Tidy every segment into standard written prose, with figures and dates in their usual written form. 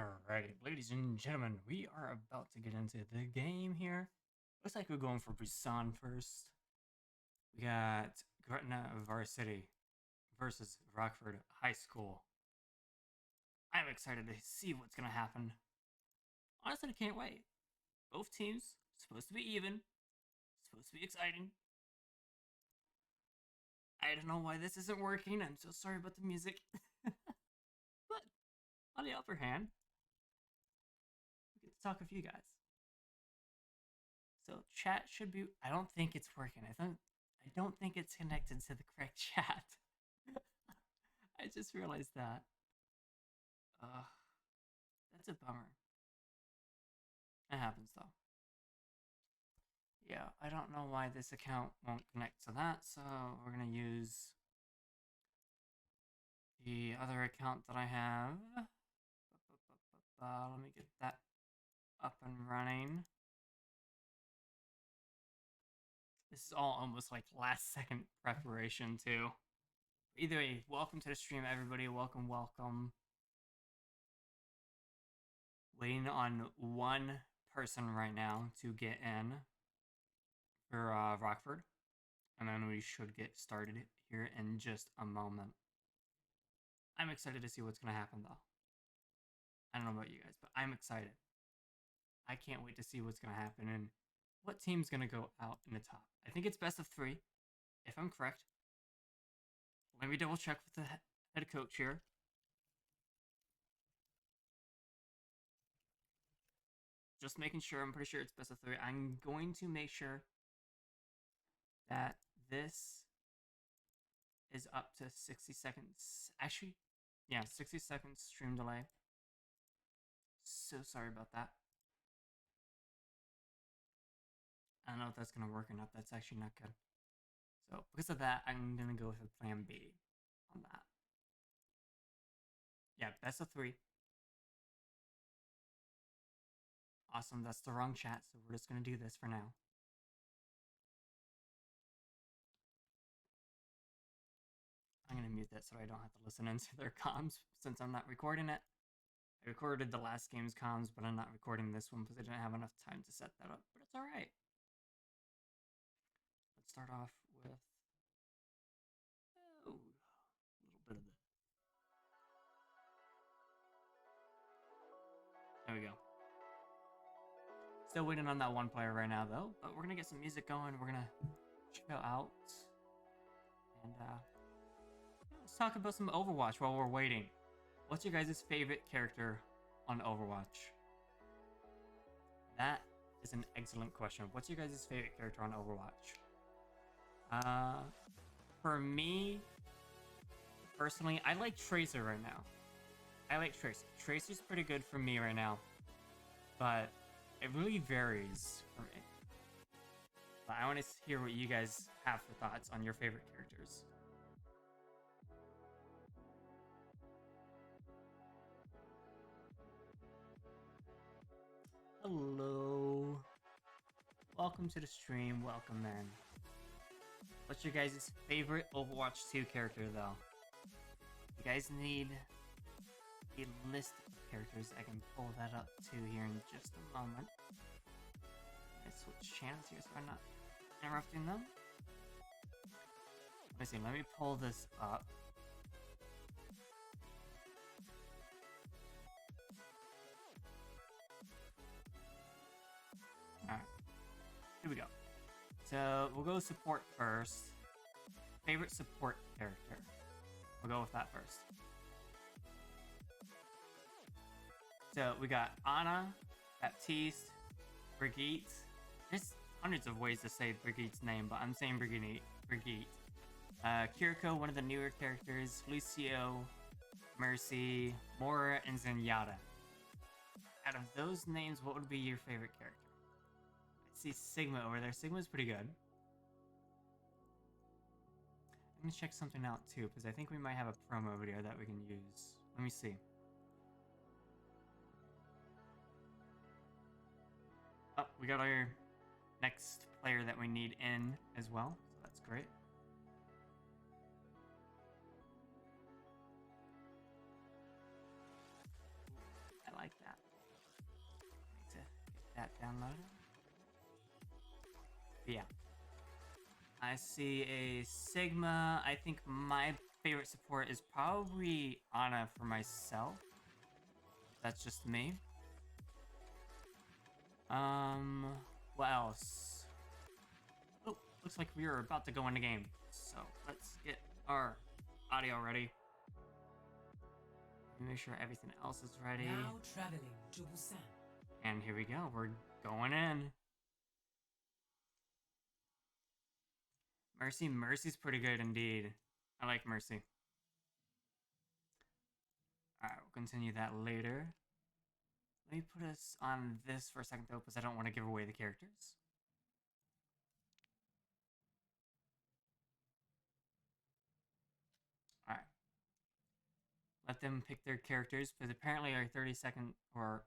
Alrighty, ladies and gentlemen, we are about to get into the game here. Looks like we're going for Busan first. We got Gretna Varsity versus Rockford High School. I'm excited to see what's gonna happen. Honestly, I can't wait. Both teams supposed to be even, supposed to be exciting. I don't know why this isn't working. I'm so sorry about the music. But on the other hand, we get to talk with you guys. So chat should be. I don't think it's working. I don't think it's connected to the correct chat. I just realized that. That's a bummer. It happens though. Yeah, I don't know why this account won't connect to that, so we're gonna use the other account that I have. Let me get that up and running. This is all almost like last second preparation too. Either way, welcome to the stream, everybody. Welcome, welcome. Waiting on one person right now to get in for Rockford. And then we should get started here in just a moment. I'm excited to see what's going to happen, though. I don't know about you guys, but I'm excited. I can't wait to see what's going to happen and what team's going to go out in the top. I think it's best of 3, if I'm correct. Let me double check with the head coach here. Just making sure. I'm pretty sure it's best of 3. I'm going to make sure that this is up to 60 seconds. Actually, yeah, 60 seconds stream delay. So sorry about that. I don't know if that's going to work or not. That's actually not good. So because of that, I'm going to go with a plan B on that. Yeah, best of 3. Awesome, that's the wrong chat, so we're just going to do this for now. I'm going to mute that so I don't have to listen into their comms since I'm not recording it. I recorded the last game's comms, but I'm not recording this one because I didn't have enough time to set that up, but it's alright. Let's start off with a little bit of this. There we go. Still waiting on that one player right now, though, but we're going to get some music going. We're going to chill out. And let's talk about some Overwatch while we're waiting. What's your guys' favorite character on Overwatch? That is an excellent question. What's your guys' favorite character on Overwatch? For me, personally, I like Tracer right now. I like Tracer. Tracer's pretty good for me right now. But it really varies for me. But I want to hear what you guys have for thoughts on your favorite characters. Hello. Welcome to the stream. Welcome, man. What's your guys' favorite Overwatch 2 character, though? You guys need a list of characters. I can pull that up too here in just a moment. I switch channels here so I'm not interrupting them. Let me see. Let me pull this up. Alright. Here we go. So we'll go support first. Favorite support character. We'll go with that first. So we got Ana, Baptiste, Brigitte. There's hundreds of ways to say Brigitte's name, but I'm saying Brigitte. Kiriko, one of the newer characters. Lucio, Mercy, Mora, and Zenyatta. Out of those names, what would be your favorite character? I see Sigma over there. Sigma's pretty good. I'm gonna check something out too, because I think we might have a promo video that we can use. Let me see. Oh, we got our next player that we need in as well, so that's great. I like downloaded. But yeah. I see a Sigma. I think my favorite support is probably Ana for myself. That's just me. What else? Oh, looks like we are about to go into game. So let's get our audio ready. Make sure everything else is ready. Now traveling to Busan. And here we go. We're going in. Mercy's pretty good indeed. I like Mercy. Alright, we'll continue that later. Let me put us on this for a second though, because I don't want to give away the characters. Alright. Let them pick their characters, because apparently our 30-second or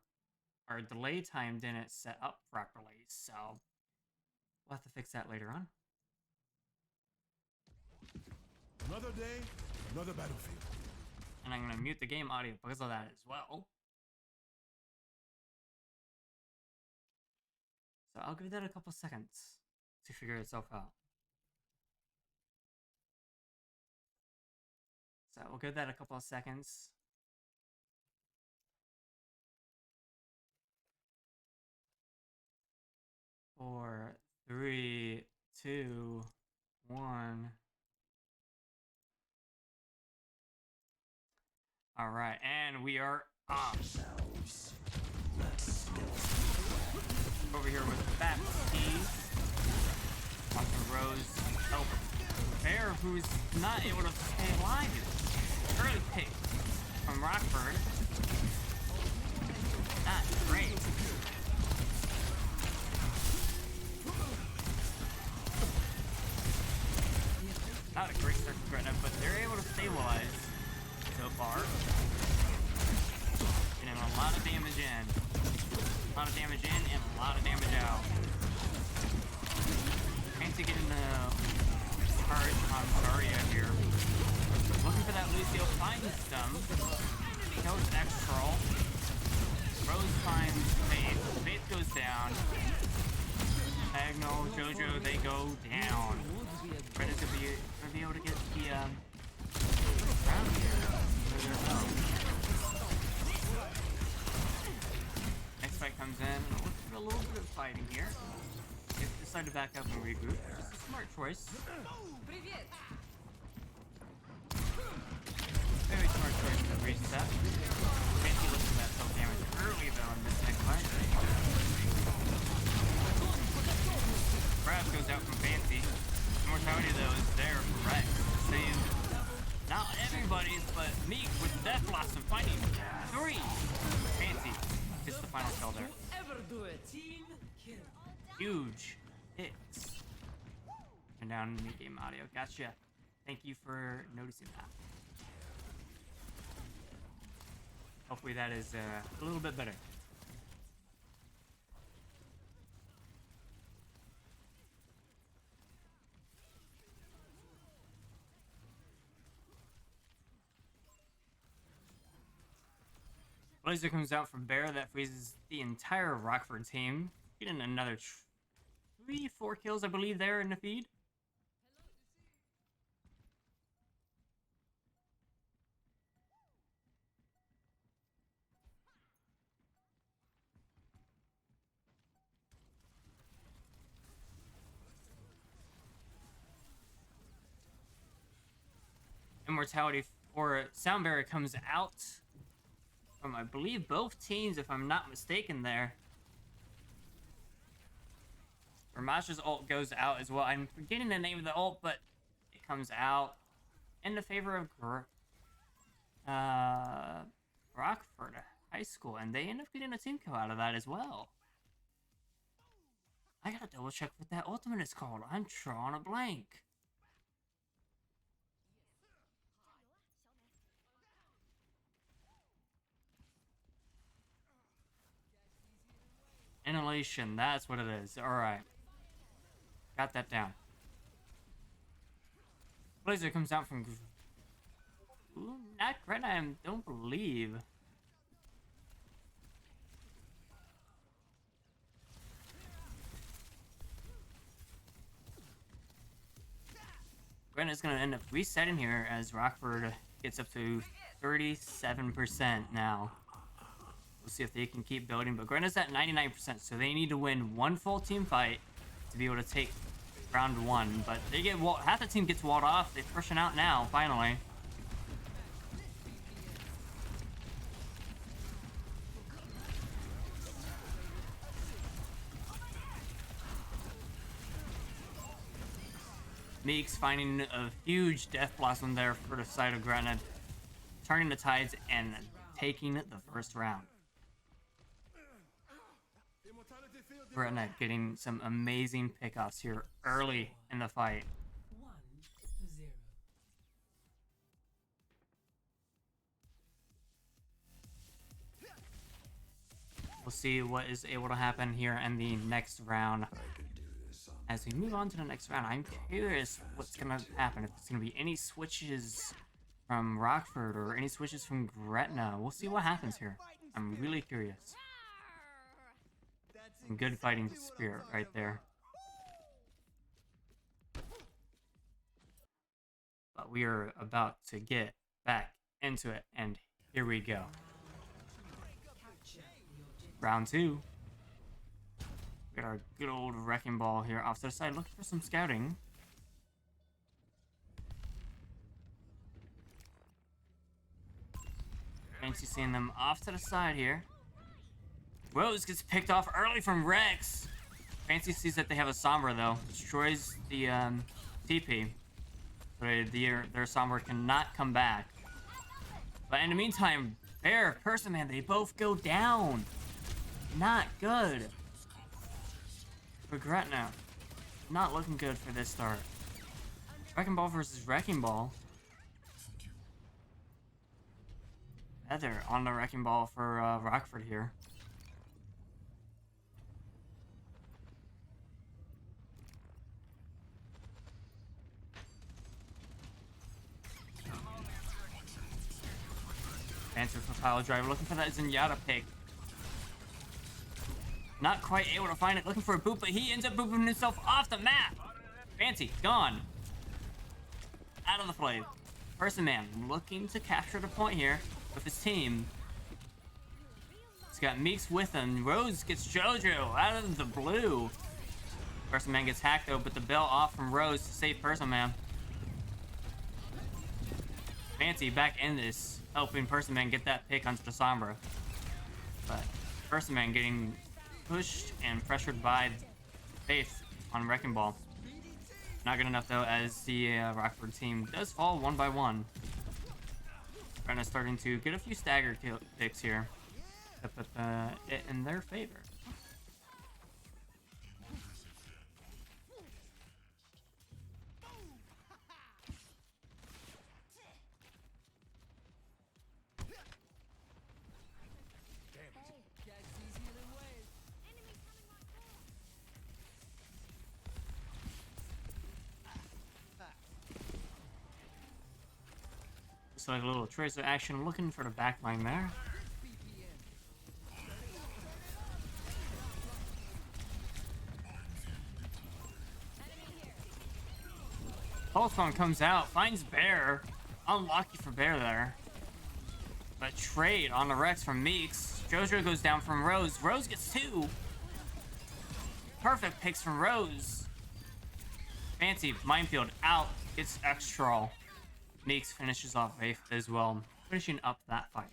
our delay time didn't set up properly, so we'll have to fix that later on. Another day, another battlefield. And I'm going to mute the game audio because of that as well. So I'll give that a couple seconds to figure itself out. So we'll give that a couple of seconds. Four, three, two, one. All right, and we are off. Over here with Varsity. Watching Rose help Bear, who's not able to stay alive. Early pick from Rockford. Not great. Not a great start for Gretna, but they're able to stabilize so far. Getting a lot of damage in. A lot of damage in and a lot of damage out. Fancy getting the charge on Zarya here. Looking for that Lucio, finds them. Kills X-Troll. Rose finds Faith. Faith goes down. Agno, Jojo, they go down. Gretna's gonna be able to get the round here. Next fight comes in. Looking for a little bit of fighting here. They decide to back up and regroup. It's a smart choice. Very smart choice to reset. Fancy looks at that self damage early though in this next fight. Brass goes out from Fancy. Mortality though is there for Rex. Save not everybody's, but Meek with Death Blossom finding 3. Fancy gets the final kill there. Huge hits. Turn down mid-game audio. Gotcha. Thank you for noticing that. Hopefully that is a little bit better. Blazer comes out from Bear. That freezes the entire Rockford team. Getting another 3-4 kills, I believe, there in the feed. Immortality for Soundberry comes out from, I believe, both teams, if I'm not mistaken there. Ramasha's ult goes out as well. I'm forgetting the name of the ult, but it comes out in the favor of Rockford High School, and they end up getting a team kill out of that as well. I gotta double check what that ultimate is called. I'm drawing a blank. Inhalation, that's what it is. Alright. Got that down. Blazer comes out from... Ooh, not Gretna, I don't believe. Gretna's going to end up resetting here as Rockford gets up to 37% now. We'll see if they can keep building, but Gretna's at 99%, so they need to win one full team fight to be able to take round 1. But they get half the team gets walled off. They're pushing out now, finally. Meeks finding a huge Death Blossom there for the side of Gretna, turning the tides and taking the first round. Gretna getting some amazing pickoffs here early in the fight. 1-0. We'll see what is able to happen here in the next round. As we move on to the next round, I'm curious what's going to happen. If it's going to be any switches from Rockford or any switches from Gretna. We'll see what happens here. I'm really curious. Some good fighting spirit right there. But we are about to get back into it, and here we go. Round 2. We got our good old wrecking ball here off to the side, looking for some scouting. Fancy seeing them off to the side here. Rose gets picked off early from Rex. Fancy sees that they have a Sombra though. Destroys the TP. So their Sombra cannot come back. But in the meantime, Bear, Person Man, they both go down. Not good. For Gretna. Not looking good for this start. Wrecking Ball versus Wrecking Ball. Heather on the Wrecking Ball for Rockford here. Answer for Pile Driver, looking for that Zenyatta pick. Not quite able to find it, looking for a boop, but he ends up booping himself off the map. Fancy, gone. Out of the play. Person Man looking to capture the point here with his team. He's got Meeks with him. Rose gets JoJo out of the blue. Person Man gets hacked though, but the bell off from Rose to save Person Man. Fancy back in this, helping Person Man get that pick onto the Sombra. But Person Man getting pushed and pressured by Faith on Wrecking Ball. Not good enough though, as the Rockford team does fall one by one. Gretna starting to get a few stagger picks here to put it in their favor. Looks like a little tracer action, looking for the back line there. Pulsefon comes out, finds Bear. Unlucky for Bear there. But trade on the Rex from Meeks. JoJo goes down from Rose. Rose gets 2. Perfect picks from Rose. Fancy Minefield out. Gets extra. Meeks finishes off Wraith as well, finishing up that fight.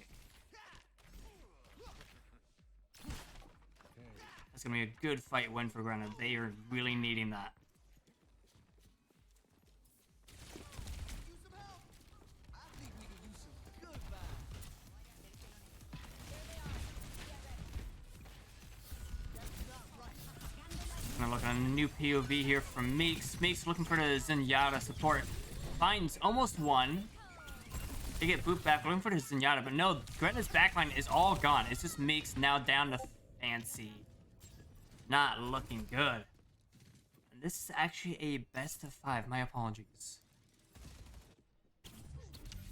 That's going to be a good fight win for Gretna. They are really needing that. Gonna look at a new POV here from Meeks. Meeks looking for the Zenyatta support. Finds almost one. They get booped back, looking for the Zenyatta, but no, Gretna's backline is all gone. It's just Meeks now down to Fancy. Not looking good. And this is actually a best of 5. My apologies.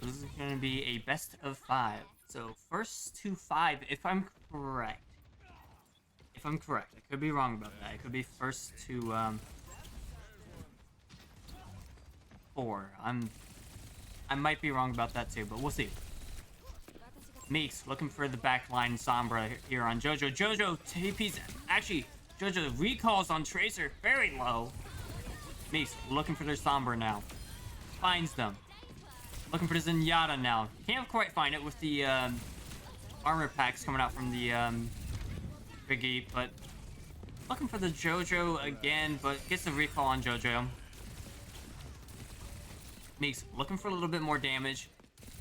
This is going to be a best of 5. So first to 5, if I'm correct. If I'm correct, I could be wrong about that. It could be first to 4. I might be wrong about that too, but we'll see. Meeks looking for the backline Sombra here on JoJo. JoJo TP's actually JoJo recalls on Tracer very low. Meeks looking for their Sombra now. Finds them. Looking for the Zenyatta now. Can't quite find it with the armor packs coming out from the Biggie, but looking for the JoJo again, but gets the recall on JoJo. Meeks looking for a little bit more damage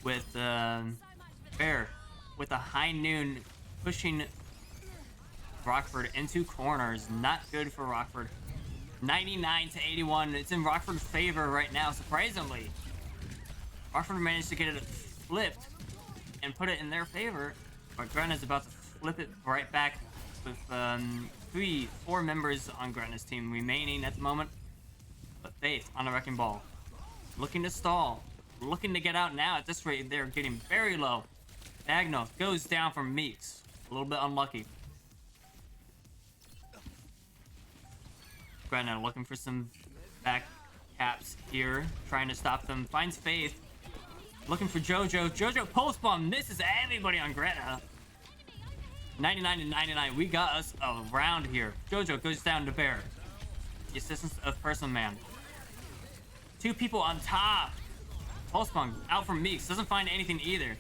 with Bear with a high noon pushing Rockford into corners. Not good for Rockford. 99 to 81. It's in Rockford's favor right now, surprisingly. Rockford managed to get it flipped and put it in their favor, but Gretna's about to flip it right back with 4 members on Gretna's team remaining at the moment. But Faith on a wrecking ball. Looking to stall. Looking to get out now. At this rate, they're getting very low. Diagonal goes down from Meeks. A little bit unlucky. Gretna looking for some back caps here. Trying to stop them. Finds Faith. Looking for JoJo. JoJo post bomb misses everybody on Gretna. 99 to 99. We got us a round here. JoJo goes down to Bear. The assistance of Person Man. 2 people on top. Pulse bomb out from Meeks. Doesn't find anything either.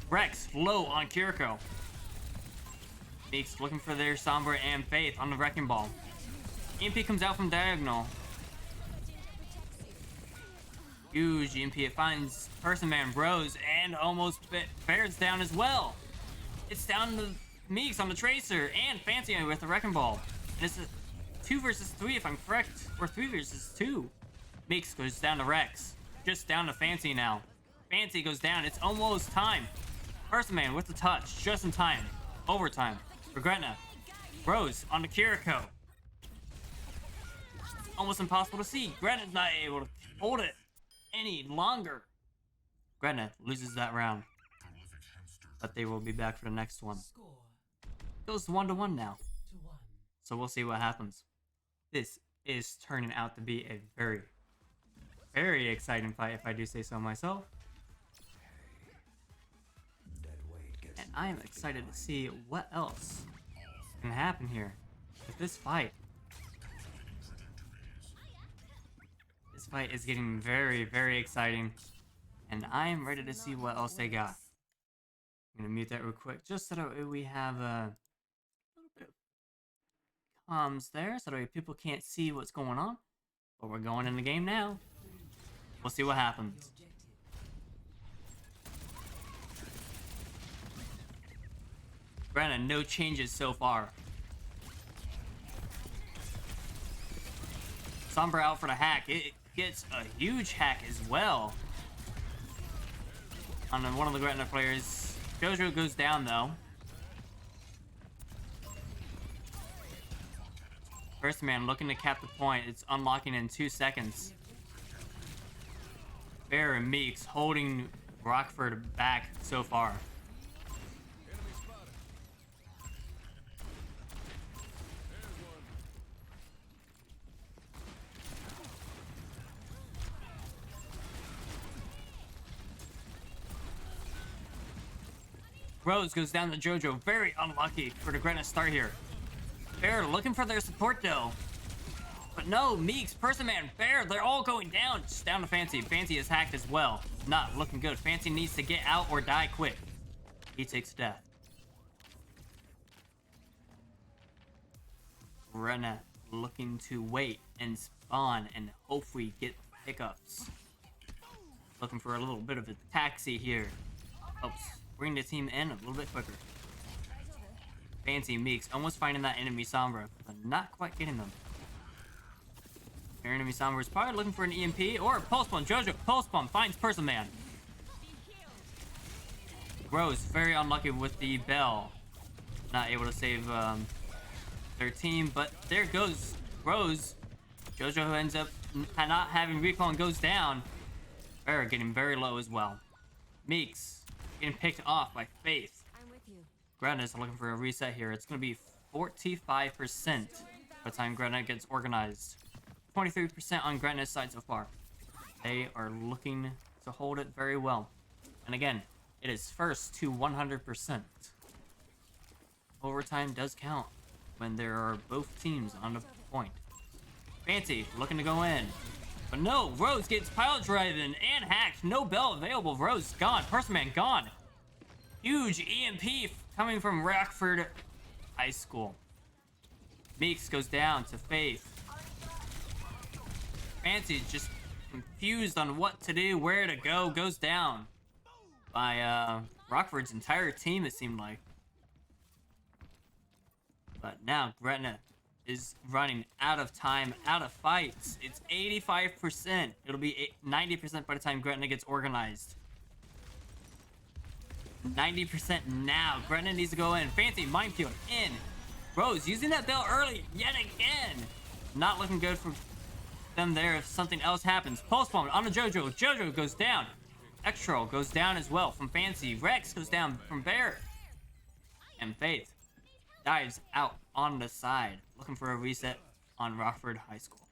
Rex low on Kiriko. Meeks looking for their Sombra and Faith on the wrecking ball. EMP comes out from diagonal. Huge EMP. It finds Person Man, Rose, and almost bears down as well. It's down to Meeks on the Tracer and Fancy with the wrecking ball. And it's a 2 versus 3 if I'm correct, or 3 versus 2. Meeks goes down to Rex. Just down to Fancy now. Fancy goes down. It's almost time. Person Man with the touch. Just in time. Overtime. For Gretna. Rose on the Kiriko. Almost impossible to see. Gretna's not able to hold it any longer. Gretna loses that round. But they will be back for the next one. Score Goes 1-1 now. to 1. So we'll see what happens. This is turning out to be a very, very exciting fight, if I do say so myself. And I am excited to see what else can happen here with this fight. This fight is getting very, very exciting. And I am ready to see what else they got. I'm going to mute that real quick, just so that we have a little bit of comms there, so that way people can't see what's going on. But we're going in the game now. We'll see what happens. Granted, no changes so far. Sombra out for the hack. It gets a huge hack as well. On one of the Gretna players. JoJo goes down though. First man looking to cap the point. It's unlocking in 2 seconds. Bear and Meeks holding Rockford back so far. Rose goes down to JoJo. Very unlucky for the Gretna start here. Bear looking for their support though. But no, Meeks, Person Man, Bear, they're all going down. Just down to Fancy. Fancy is hacked as well. Not looking good. Fancy needs to get out or die quick. He takes death. Gretna looking to wait and spawn and hopefully get pickups. Looking for a little bit of a taxi here. Helps bring the team in a little bit quicker. Fancy Meeks almost finding that enemy Sombra, but not quite getting them. Their enemy Sombra is probably looking for an EMP or a pulse bomb. JoJo pulse bomb finds Person Man. Rose very unlucky with the bell. Not able to save their team, but there goes Rose. JoJo ends up not having recall and goes down. Bear getting very low as well. Meeks getting picked off by Faith. I'm with you. Gretna's looking for a reset here. It's going to be 45% by the time Gretna gets organized. 23% on Gretna's side so far. They are looking to hold it very well. And again, it is first to 100%. Overtime does count when there are both teams on the point. Fancy looking to go in. But no, Rose gets pile driven and hacked. No bell available. Rose gone. Person man gone. Huge EMP coming from Rockford High School. Meeks goes down to Faith. Fancy just confused on what to do, where to go, goes down by Rockford's entire team, it seemed like. But now Gretna is running out of time, out of fights. It's 85%. It'll be 90% by the time Gretna gets organized. 90% now. Gretna needs to go in. Fancy minefield in. Rose using that bell early yet again. Not looking good for them there if something else happens. Pulse bomb on the JoJo. JoJo goes down. Extra goes down as well from Fancy. Rex goes down from Bear. And Faith dives out on the side, looking for a reset on Rockford High School.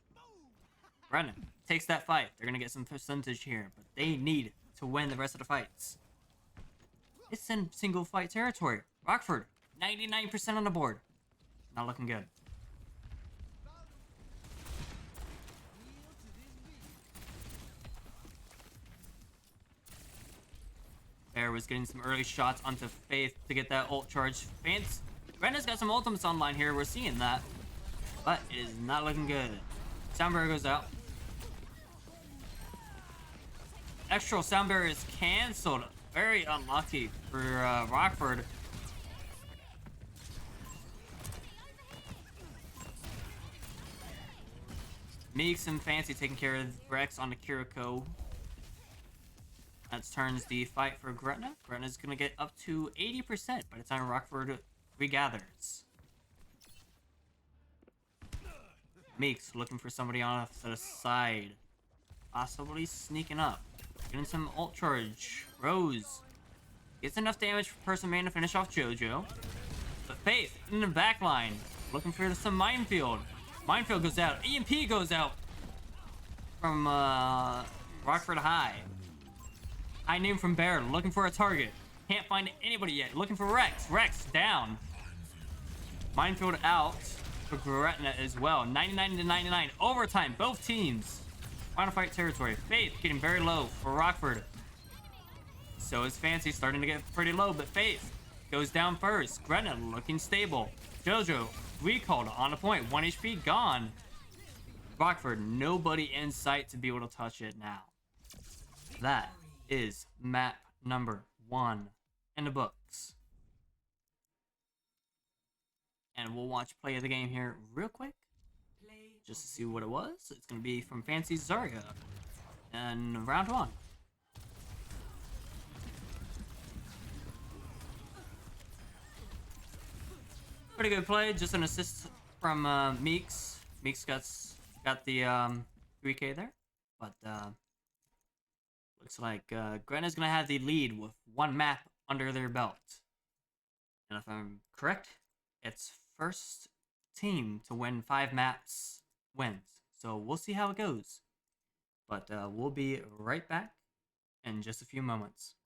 Brennan takes that fight. They're going to get some percentage here, but they need to win the rest of the fights. It's in single fight territory. Rockford, 99% on the board. Not looking good. Bear was getting some early shots onto Faith to get that ult charge. Brenda's got some ultimates online here. We're seeing that. But it is not looking good. Soundbarrier goes out. Extra Soundbarrier is canceled. Very unlucky for Rockford. Meeks and Fancy taking care of Rex on the Kiriko. That turns the fight for Gretna. Gretna's going to get up to 80% by the time Rockford regathers. Meeks looking for somebody on the side. Possibly sneaking up. Getting some ult charge. Rose gets enough damage for Person Man to finish off JoJo. But Faith in the back line. Looking for some minefield. Minefield goes out. EMP goes out from Rockford High. High name from Bear. Looking for a target. Can't find anybody yet. Looking for Rex. Rex down. Minefield out for Gretna as well. 99 to 99. Overtime. Both teams. Final fight territory. Faith getting very low for Rockford. So is Fancy starting to get pretty low, but Faith goes down first. Gretna looking stable. JoJo recalled on a point. 1 HP gone. Rockford, nobody in sight to be able to touch it now. That is map number 1 in the books. And we'll watch play of the game here real quick. Just to see what it was. It's going to be from Fancy Zarya. And round 1. Pretty good play. Just an assist from Meeks. Meeks got the 3K there. But looks like Gretna's going to have the lead with 1 map under their belt. And if I'm correct, it's first team to win 5 maps wins. So we'll see how it goes. But we'll be right back in just a few moments.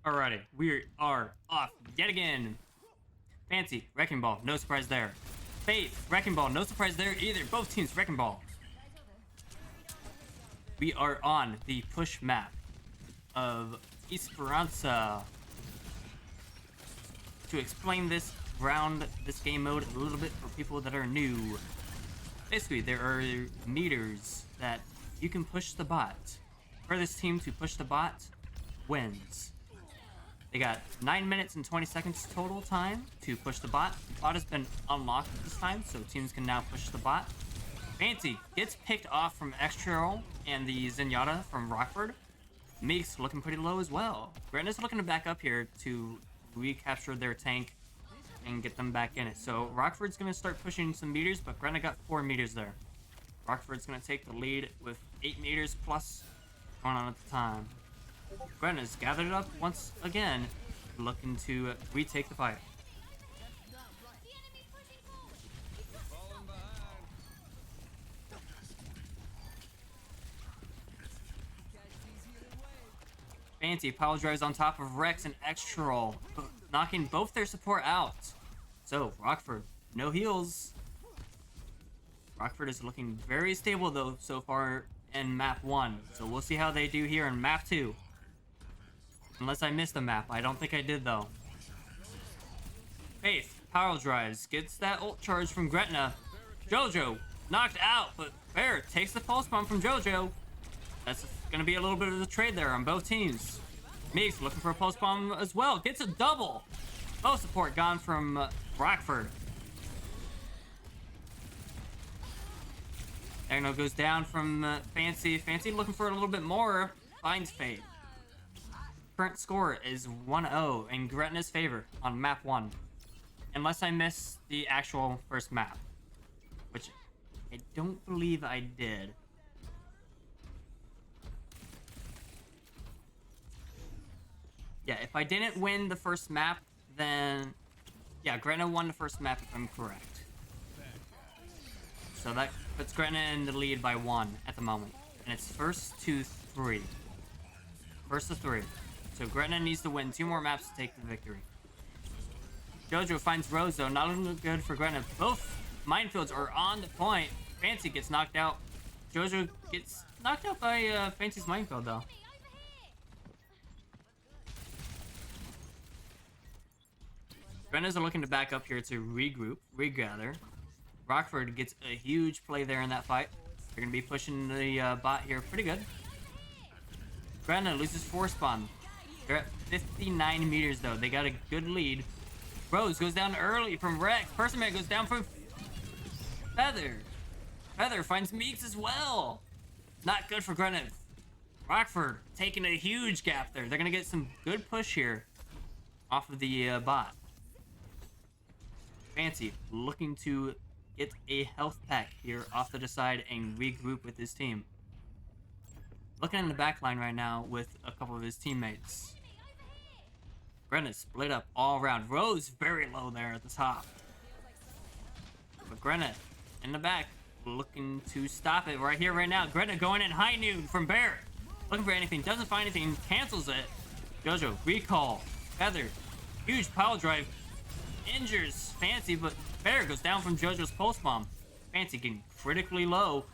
Alrighty, we are off yet again. Fancy, Wrecking Ball, no surprise there. Faith, Wrecking Ball, no surprise there either. Both teams, Wrecking Ball. We are on the push map of Esperanza. To explain this game mode a little bit for people that are new. Basically, there are meters that you can push the bot. Furthest team to push the bot wins. They got 9 minutes and 20 seconds total time to push the bot. The bot has been unlocked this time, so teams can now push the bot. Fancy gets picked off from Extra and the Zenyatta from Rockford. Meek's looking pretty low as well. Gretna's looking to back up here to recapture their tank and get them back in it. So Rockford's going to start pushing some meters, but Gretna got 4 meters there. Rockford's going to take the lead with 8 meters plus going on at the time. Gretna's gathered it up once again, looking to retake the fight. Fancy power drives on top of Rex and Extra, knocking both their support out. So Rockford, no heals. Rockford is looking very stable though so far in map 1. So we'll see how they do here in map 2. Unless I missed a map. I don't think I did though. Faith, power drives, gets that ult charge from Gretna. Jojo, knocked out, but Bear takes the pulse bomb from Jojo. That's gonna be a little bit of a trade there on both teams. Meeks looking for a pulse bomb as well. Gets a double. Both support gone from Rockford. Agno goes down from Fancy. Fancy looking for a little bit more. Finds Faith. Current score is 1-0 in Gretna's favor on map 1. Unless I miss the actual first map. Which I don't believe I did. Yeah, if I didn't win the first map, then... Yeah, Gretna won the first map if I'm correct. So that puts Gretna in the lead by 1 at the moment. And it's first to 3. First to 3. So Gretna needs to win 2 more maps to take the victory. Jojo finds Rose though, not looking good for Gretna. Both minefields are on the point. Fancy gets knocked out. Jojo gets knocked out by Fancy's minefield though. Gretna's are looking to back up here to regroup, regather. Rockford gets a huge play there in that fight. They're going to be pushing the bot here pretty good. Gretna loses 4 spawn. They're at 59 meters though. They got a good lead. Rose goes down early from Rex. Persimmon goes down from Feather. Feather finds Meeks as well. Not good for Gretna. Rockford taking a huge gap there. They're going to get some good push here off of the bot. Fancy looking to get a health pack here off to the side and regroup with his team. Looking in the back line right now with a couple of his teammates. Gretna split up all around. Rose very low there at the top. But Gretna in the back looking to stop it right here, right now. Gretna going in high noon from Bear. Looking for anything. Doesn't find anything. Cancels it. Jojo. Recall. Feather. Huge power drive. Injures Fancy, but Bear goes down from Jojo's pulse bomb. Fancy getting critically low.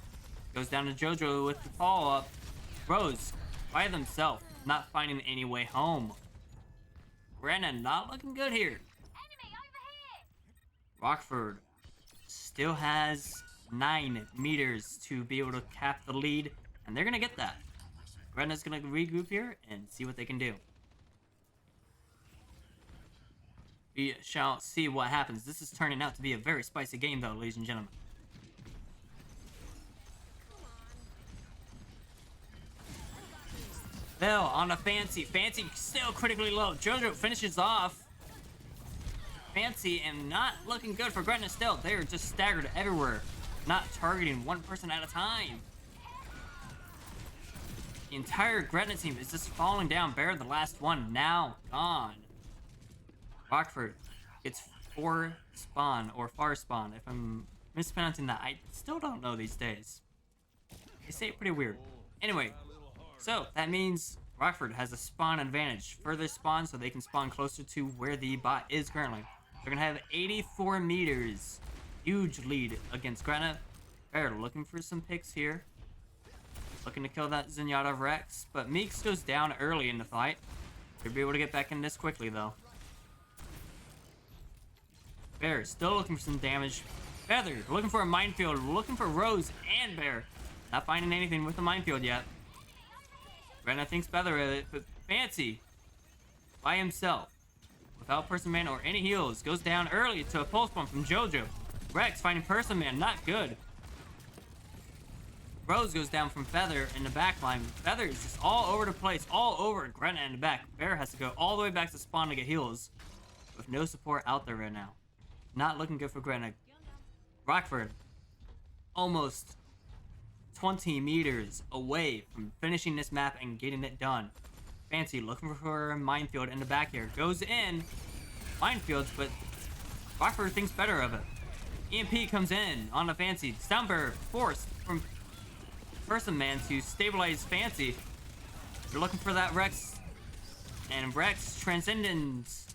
Goes down to Jojo with the follow-up. Rose by themselves. Not finding any way home. Gretna not looking good here. Rockford still has 9 meters to be able to cap the lead, and they're gonna get that. Gretna's gonna regroup here and see what they can do. We shall see what happens. This is turning out to be a very spicy game though, ladies and gentlemen. Bell on a Fancy. Fancy still critically low. Jojo finishes off Fancy and not looking good for Gretna still. They're just staggered everywhere. Not targeting one person at a time. The entire Gretna team is just falling down. Bear, the last one, now gone. Rockford gets 4 spawn, or far spawn. If I'm mispronouncing that, I still don't know these days. They say it pretty weird. Anyway, so that means Rockford has a spawn advantage. Further spawn so they can spawn closer to where the bot is currently. They're going to have 84 meters. Huge lead against Gretna. They're looking for some picks here. Looking to kill that Zenyatta Rex. But Meeks goes down early in the fight. They'll be able to get back in this quickly though. Bear still looking for some damage. Feather looking for a minefield. Looking for Rose and Bear. Not finding anything with the minefield yet. Gretna thinks better of it, but Fancy by himself, without Person Man or any heals, goes down early to a pulse bomb from JoJo. Rex finding Person Man, not good. Rose goes down from Feather in the back line. Feather is just all over the place, all over Gretna in the back. Bear has to go all the way back to spawn to get heals, with no support out there right now. Not looking good for Gretna. Rockford, almost 20 meters away from finishing this map and getting it done. Fancy looking for a minefield in the back here. Goes in. Minefields, but Rockford thinks better of it. EMP comes in on the Fancy. Soundbear forced from Person Man to stabilize Fancy. They're looking for that Rex. And Rex Transcendence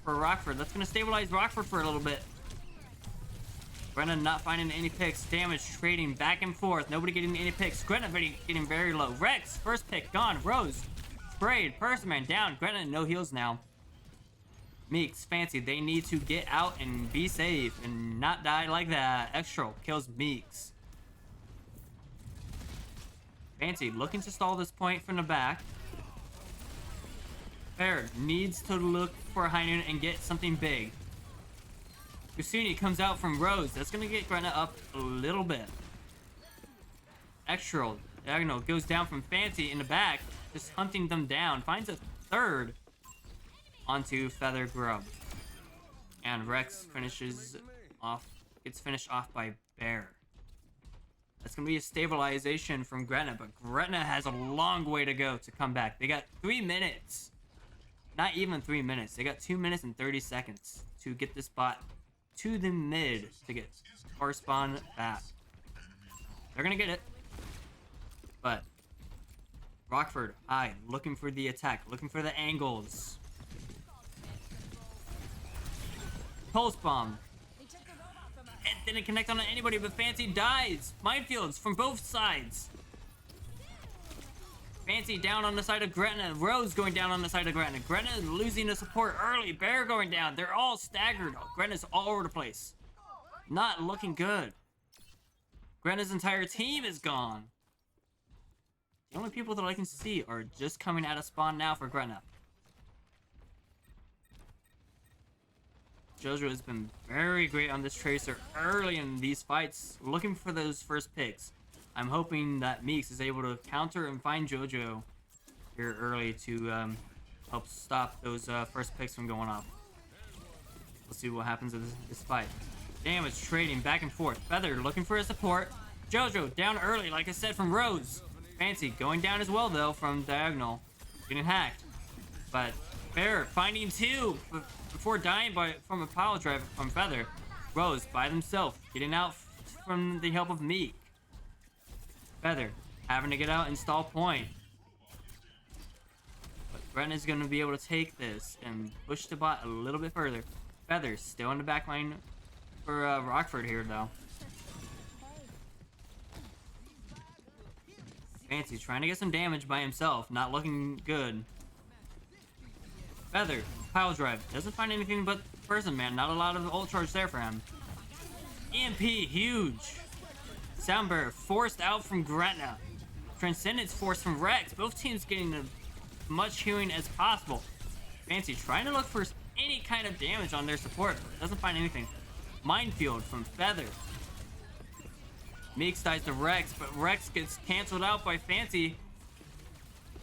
for Rockford. That's going to stabilize Rockford for a little bit. Gretna not finding any picks. Damage trading back and forth. Nobody getting any picks. Gretna getting very low. Rex, first pick, gone. Rose, sprayed. Person Man down. Gretna, no heals now. Meeks, Fancy, they need to get out and be safe and not die like that. Extra kills Meeks. Fancy looking to stall this point from the back. Bear needs to look for a high noon and get something big. Kusuni comes out from Rose. That's going to get Gretna up a little bit. Extra diagonal goes down from Fancy in the back, just hunting them down. Finds a third onto Feather Grub. And Rex finishes off, gets finished off by Bear. That's going to be a stabilization from Gretna, but Gretna has a long way to go to come back. They got 3 minutes. Not even 3 minutes. They got 2 minutes and 30 seconds to get this bot to the mid to get our spawn back. They're going to get it. But Rockford, high, looking for the attack, looking for the angles. Pulse bomb. It didn't connect on anybody, but Fancy dies. Minefields from both sides. Fancy down on the side of Gretna. Rose going down on the side of Gretna. Gretna losing the support early. Bear going down. They're all staggered. Gretna's all over the place. Not looking good. Gretna's entire team is gone. The only people that I can see are just coming out of spawn now for Gretna. JoJo has been very great on this Tracer early in these fights, looking for those first picks. I'm hoping that Meeks is able to counter and find JoJo here early to help stop those first picks from going off. We'll see what happens in this fight. Damage trading back and forth. Feather looking for a support. JoJo down early, like I said, from Rose. Fancy going down as well, though, from Diagonal. Getting hacked. But Bear finding two before dying from a pile drive from Feather. Rose by themselves, getting out from the help of Meek. Feather having to get out and stall point. But Gretna's going to be able to take this and push the bot a little bit further. Feather still in the back line for Rockford here, though. Fancy trying to get some damage by himself, not looking good. Feather, pile drive, doesn't find anything but Person Man, not a lot of ult charge there for him. EMP, huge. Soundbear forced out from Gretna. Transcendence forced from Rex. Both teams getting as much healing as possible. Fancy trying to look for any kind of damage on their support, but doesn't find anything. Minefield from Feather. Meeks dies to Rex, but Rex gets canceled out by Fancy.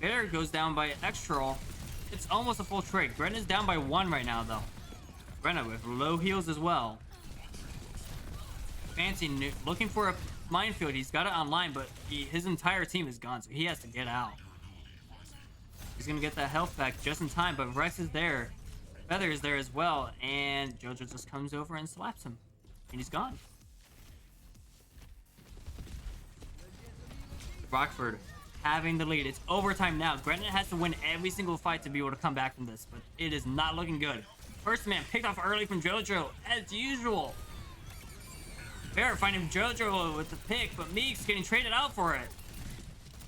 Bear goes down by Extra. It's almost a full trade. Gretna's down by 1 right now, though. Gretna with low heals as well. Fancy looking for a minefield. He's got it online, but his entire team is gone, so he has to get out. He's going to get that health back just in time, but Rex is there. Feather is there as well, and JoJo just comes over and slaps him. And he's gone. Rockford having the lead. It's overtime now. Gretna has to win every single fight to be able to come back from this, but it is not looking good. First man picked off early from JoJo, as usual. Bear finding JoJo with the pick, but Meek's getting traded out for it.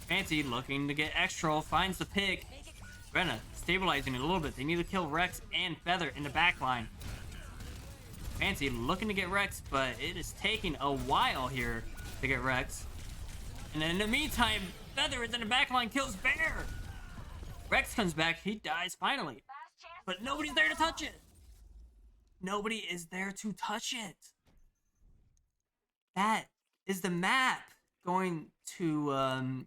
Fancy looking to get extra, finds the pick. Gretna stabilizing it a little bit. They need to kill Rex and Feather in the back line. Fancy looking to get Rex, but it is taking a while here to get Rex. And then in the meantime, Feather is in the back line, kills Bear. Rex comes back, he dies finally. But nobody's there to touch it. Nobody is there to touch it. That is the map going to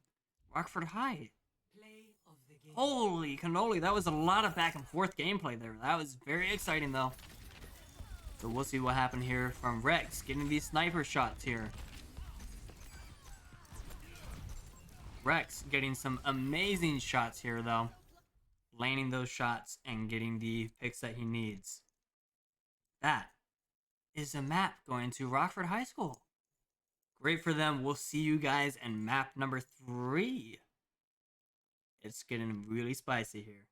Rockford High. Play of the game. Holy cannoli, that was a lot of back and forth gameplay there. That was very exciting though. So we'll see what happened here from Rex, getting these sniper shots here. Rex getting some amazing shots here though. Landing those shots and getting the picks that he needs. That is a map going to Rockford High School. Great for them. We'll see you guys in map number 3. It's getting really spicy here.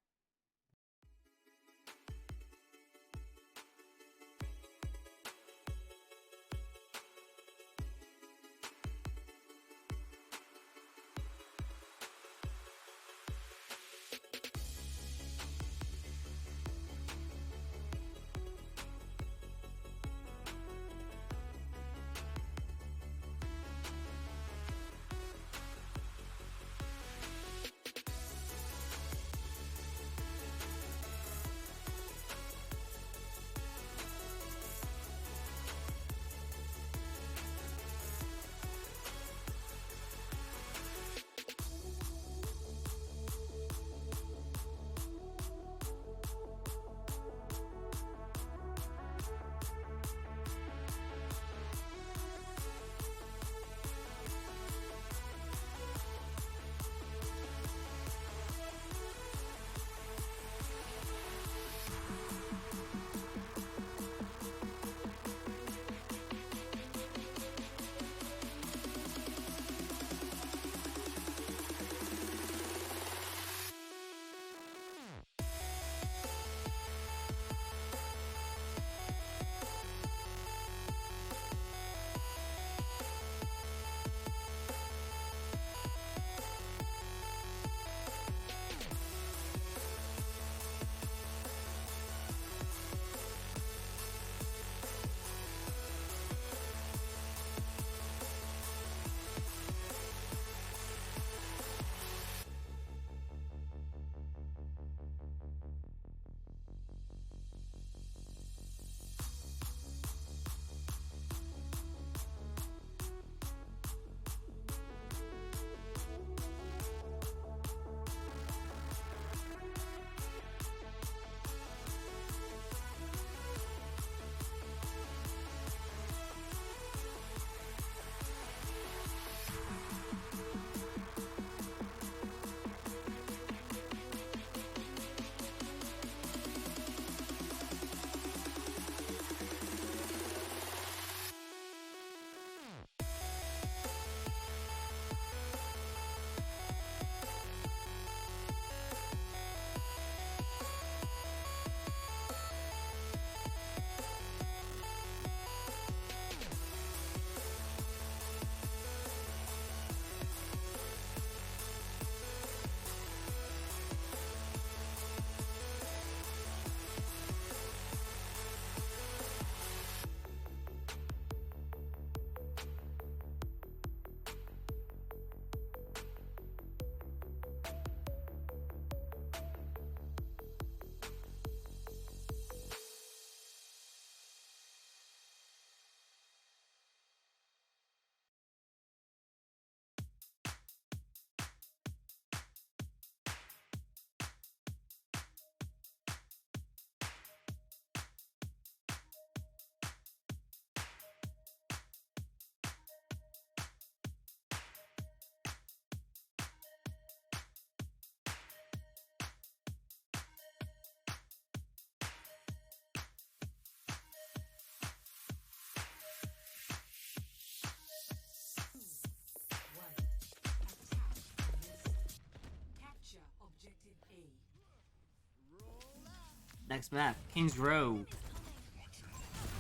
Next map, King's Row.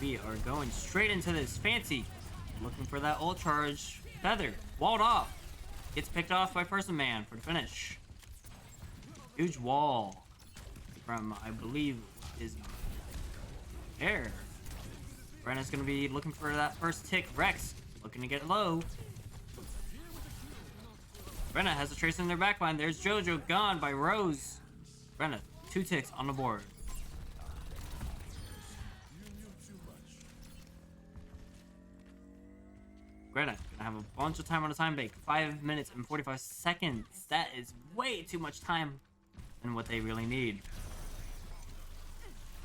We are going straight into this. Fancy. Looking for that ult charge. Feather. Walled off. Gets picked off by Person Man for the finish. Huge wall. From, I believe, is there. Brenna's going to be looking for that first tick. Rex. Looking to get low. Brenna has a tracer in their backline. There's Jojo gone by Rose. Brenna, 2 ticks on the board. Gretna gonna have a bunch of time on a time bank. 5 minutes and 45 seconds. That is way too much time than what they really need.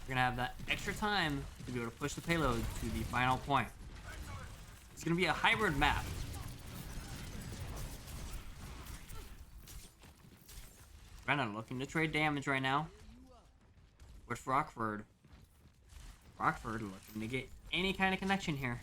We're gonna have that extra time to be able to push the payload to the final point. It's gonna be a hybrid map. Gretna looking to trade damage right now with Rockford. Rockford looking to get any kind of connection here.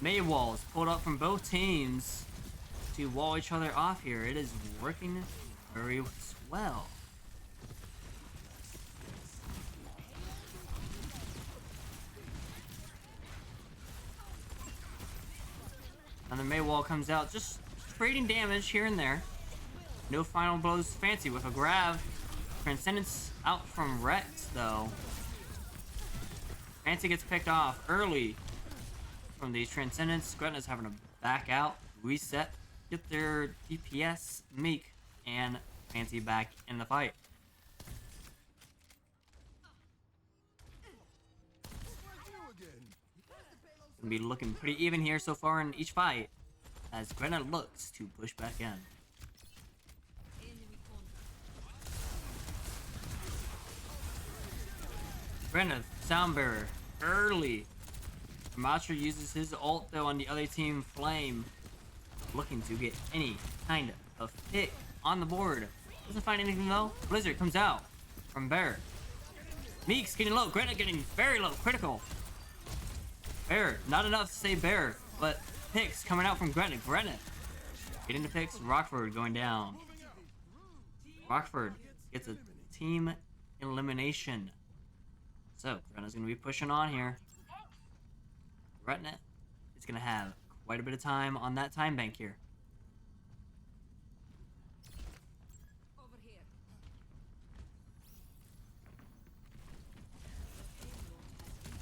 May walls pulled up from both teams to wall each other off here. It is working very well. And the May wall comes out, just trading damage here and there. No final blows. Fancy with a grab. Transcendence out from Rex though. Fancy gets picked off early from these Transcendence. Gretna's having to back out, reset, get their DPS, Meek, and Fancy back in the fight. Gonna be looking pretty even here so far in each fight, as Gretna looks to push back in. Gretna, Soundbearer, early. Matra uses his ult though on the other team, Flame, looking to get any kind of pick on the board. Doesn't find anything though. Blizzard comes out from Bear. Meek's getting low. Gretna getting very low. Critical. Bear, not enough to say Bear, but picks coming out from Gretna. Gretna getting the picks. Rockford going down. Rockford gets a team elimination. So Gretna's gonna be pushing on here. Gretna is going to have quite a bit of time on that time bank here.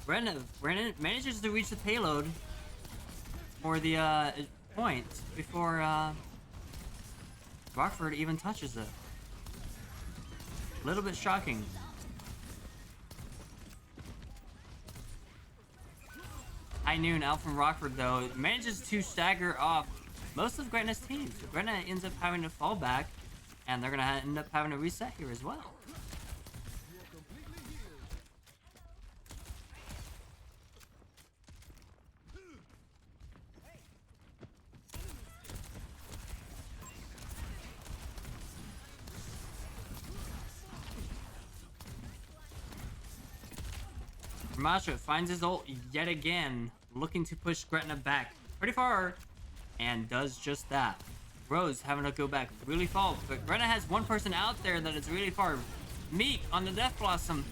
Gretna manages to reach the payload for the point before Rockford even touches it. A little bit shocking. High Noon out from Rockford though manages to stagger off most of Gretna's team. So Gretna ends up having to fall back, and they're gonna end up having to reset here as well. Masha finds his ult yet again, looking to push Gretna back pretty far, and does just that. Rose having to go back really far, but Gretna has one person out there that is really far. Meek on the Death Blossom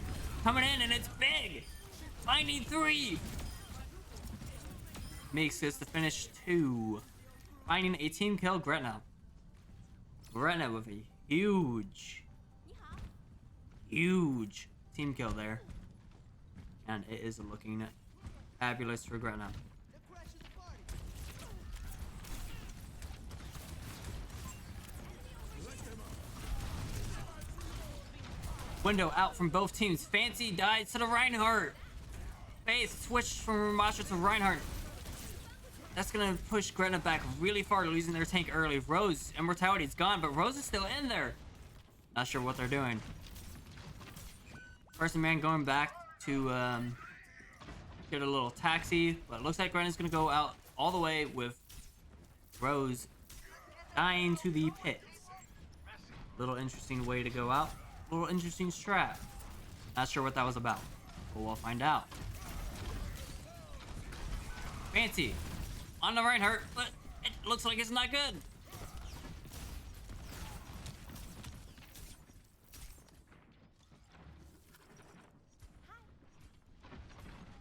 coming in, and it's big! Finding 3! Meek gets to finish 2. Finding a team kill, Gretna. Gretna with a huge team kill there. And it is looking fabulous for Gretna. Window out from both teams. Fancy dies to the Reinhardt. Face switched from Ramasha to Reinhardt. That's gonna push Gretna back really far, losing their tank early. Rose, Immortality's gone, but Rose is still in there. Not sure what they're doing. Person Man going back to get a little taxi, but it looks like Gretna's gonna go out all the way with Rose dying to the pit. Little interesting way to go out. Little interesting strat. Not sure what that was about, but we'll find out. Fancy. On the right hurt, but it looks like it's not good.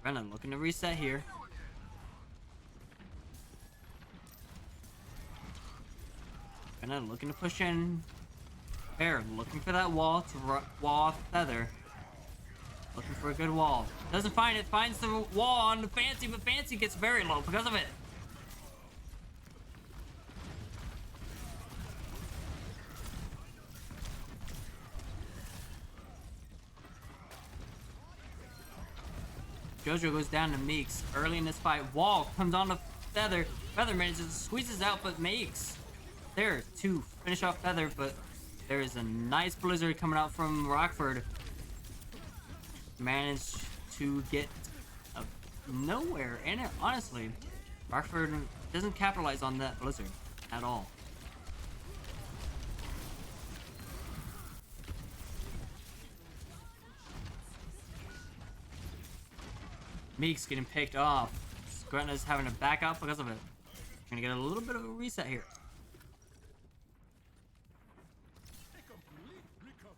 Brennan looking to reset here. Brennan looking to push in. Bear looking for that wall to wall off Feather. Looking for a good wall. Doesn't find it. Finds the wall on the Fancy, but Fancy gets very low because of it. Jojo goes down to Meeks early in this fight. Wall comes on to Feather. Feather manages, squeezes out, but Meeks there to finish off Feather, but there is a nice blizzard coming out from Rockford. Managed to get nowhere in it, honestly. Rockford doesn't capitalize on that blizzard at all. Meeks getting picked off. Gretna's having to back out because of it. Gonna get a little bit of a reset here. A complete recovery.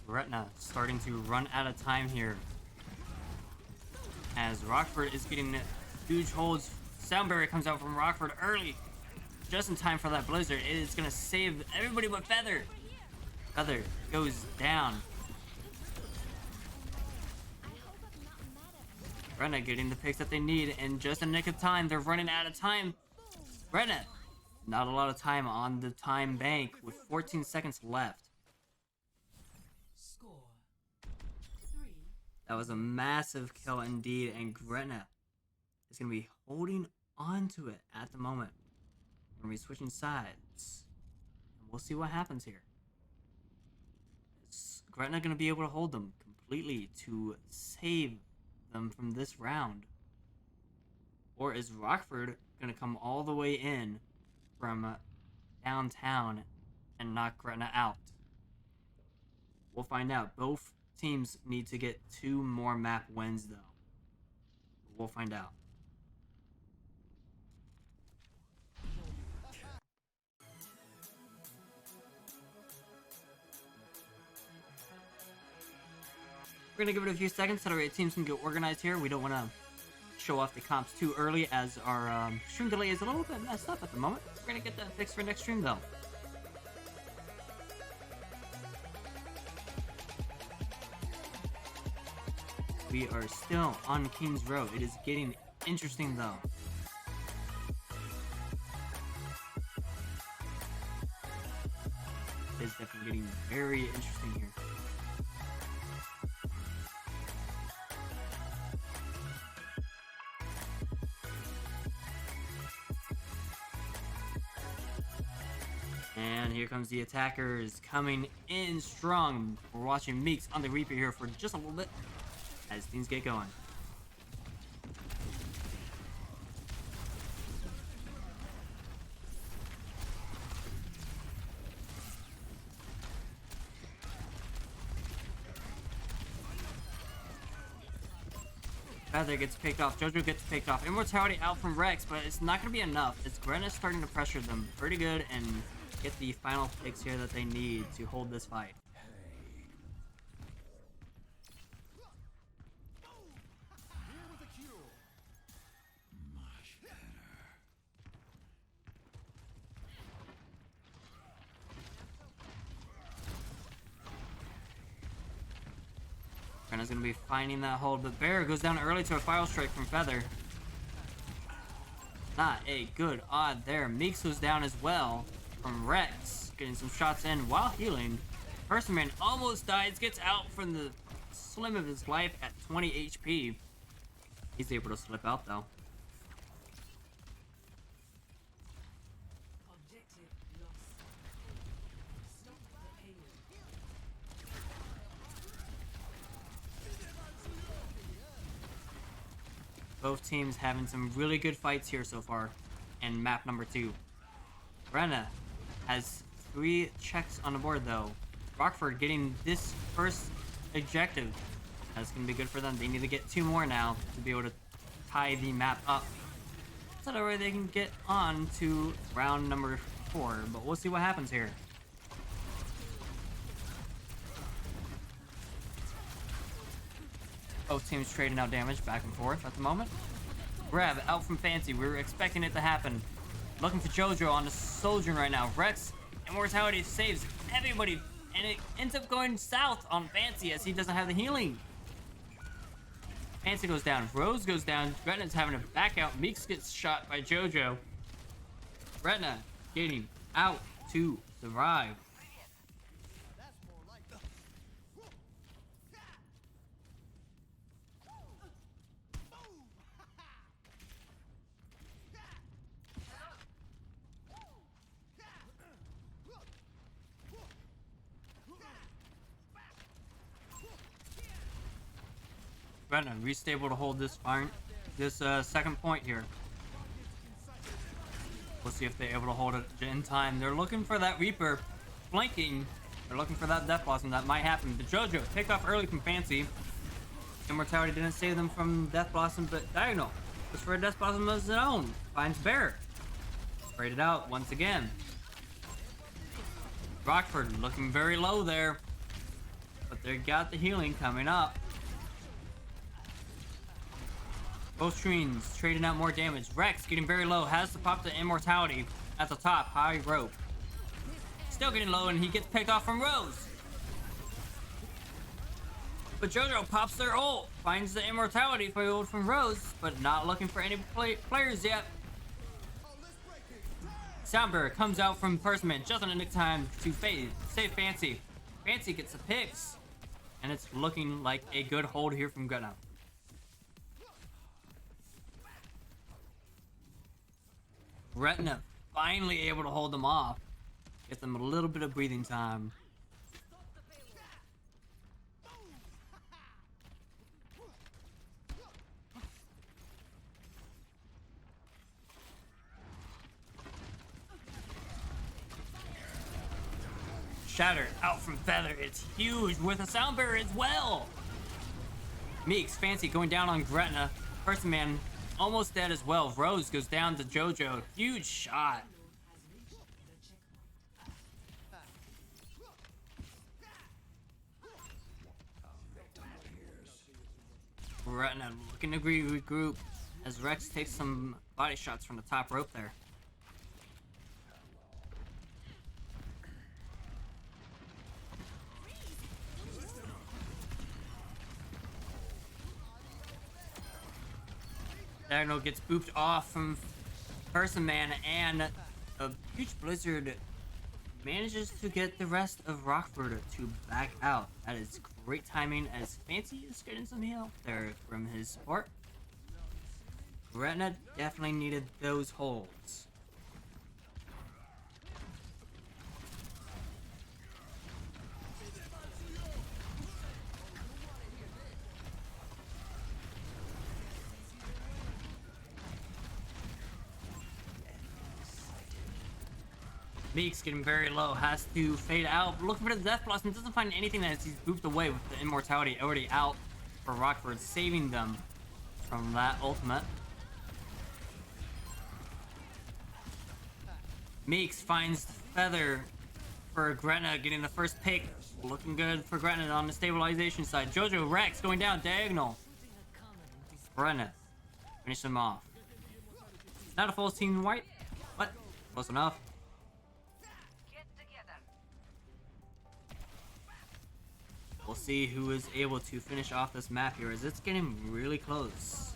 Gretna starting to run out of time here. As Rockford is getting huge holds. Soundberry comes out from Rockford early. Just in time for that blizzard. It is going to save everybody but Feather. Feather goes down. Gretna getting the picks that they need in just a nick of time. They're running out of time. Gretna, not a lot of time on the time bank with 14 seconds left. Score 3. That was a massive kill indeed, and Gretna is going to be holding on to it at the moment. We're going to be switching sides, and we'll see what happens here. Is Gretna going to be able to hold them completely to save them from this round? Or is Rockford going to come all the way in from downtown and knock Gretna out? We'll find out. Both teams need to get 2 more map wins, though. We'll find out. We're going to give it a few seconds so that our teams can get organized here. We don't want to show off the comps too early as our stream delay is a little bit messed up at the moment. We're going to get that fixed for next stream, though. We are still on King's Road. It is getting interesting, though. It is definitely getting very interesting here. And here comes the attackers coming in strong. We're watching Meeks on the Reaper here for just a little bit as things get going. Feather gets picked off. Jojo gets picked off. Immortality out from Rex, but it's not going to be enough. It's Gretna starting to pressure them pretty good and get the final picks here that they need to hold this fight. Gretna's gonna be finding that hold, but Bear goes down early to a fire strike from Feather. Not a good odd there. Meeks goes down as well from Rex, getting some shots in while healing. Person Man almost dies, gets out from the slim of his life at 20 HP. He's able to slip out though. Objective lost. Stop the alien. Both teams having some really good fights here so far in map number 2. Gretna has 3 checks on the board though. Rockford getting this first objective. That's going to be good for them. They need to get 2 more now to be able to tie the map up. So that way they can get on to round number 4. But we'll see what happens here. Both teams trading out damage back and forth at the moment. Grab out from Fancy. We were expecting it to happen. Looking for JoJo on the Soldier right now. Rex, Immortality saves everybody. And it ends up going south on Fancy as he doesn't have the healing. Fancy goes down. Rose goes down. Gretna's having a back out. Meeks gets shot by JoJo. Gretna getting out to survive. Gretna restable to hold this second point here. We'll see if they're able to hold it in time. They're looking for that Reaper flanking. They're looking for that Death Blossom. That might happen. The JoJo picked off early from Fancy. Immortality didn't save them from Death Blossom, but Diagonal looks for a Death Blossom of his own. Finds Bear. Sprayed it out once again. Rockford looking very low there, but they got the healing coming up. Both screens trading out more damage. Rex getting very low, has to pop the Immortality at the top, high rope. Still getting low, and he gets picked off from Rose. But JoJo pops their ult, finds the Immortality field from Rose, but not looking for any players yet. Soundbearer comes out from Person Man just in the nick time to save Fancy. Fancy gets the picks, and it's looking like a good hold here from Gretna. Gretna finally able to hold them off. Get them a little bit of breathing time. Shatter out from Feather. It's huge with a sound barrier as well. Meeks, Fancy going down on Gretna. Person Man almost dead as well. Rose goes down to JoJo. Huge shot. Gretna looking to regroup as Rex takes some body shots from the top rope there. Diagonal gets booped off from Person Man, and a huge blizzard manages to get the rest of Rockford to back out. That is great timing as Fancy is getting some heal there from his support. Gretna definitely needed those holds. Meeks getting very low, has to fade out. Looking for the Death Blossom, doesn't find anything as he's booped away with the Immortality already out for Rockford, saving them from that ultimate. Meeks finds Feather for Gretna, getting the first pick. Looking good for Gretna on the stabilization side. JoJo Rex going down diagonal. Gretna finish them off. Not a full team white, but close enough. We'll see who is able to finish off this map here as it's getting really close.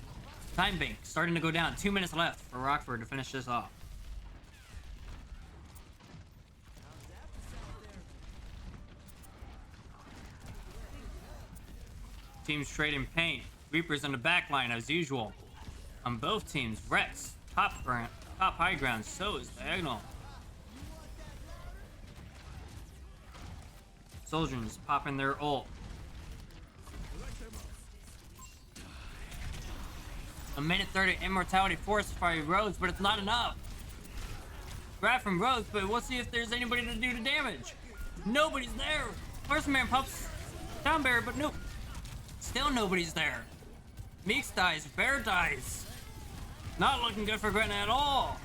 Time bank starting to go down. 2 minutes left for Rockford to finish this off. Teams trading paint. Reapers on the back line as usual. On both teams, Rex, top high ground, so is Diagonal. Soldiers popping their ult. A minute 30 immortality force fire Rhodes, but it's not enough. Grab from Rhodes, but we'll see if there's anybody to do the damage. Nobody's there. First man pops down bear, but nope. Still nobody's there. Meeks dies, Bear dies. Not looking good for Gretna at all.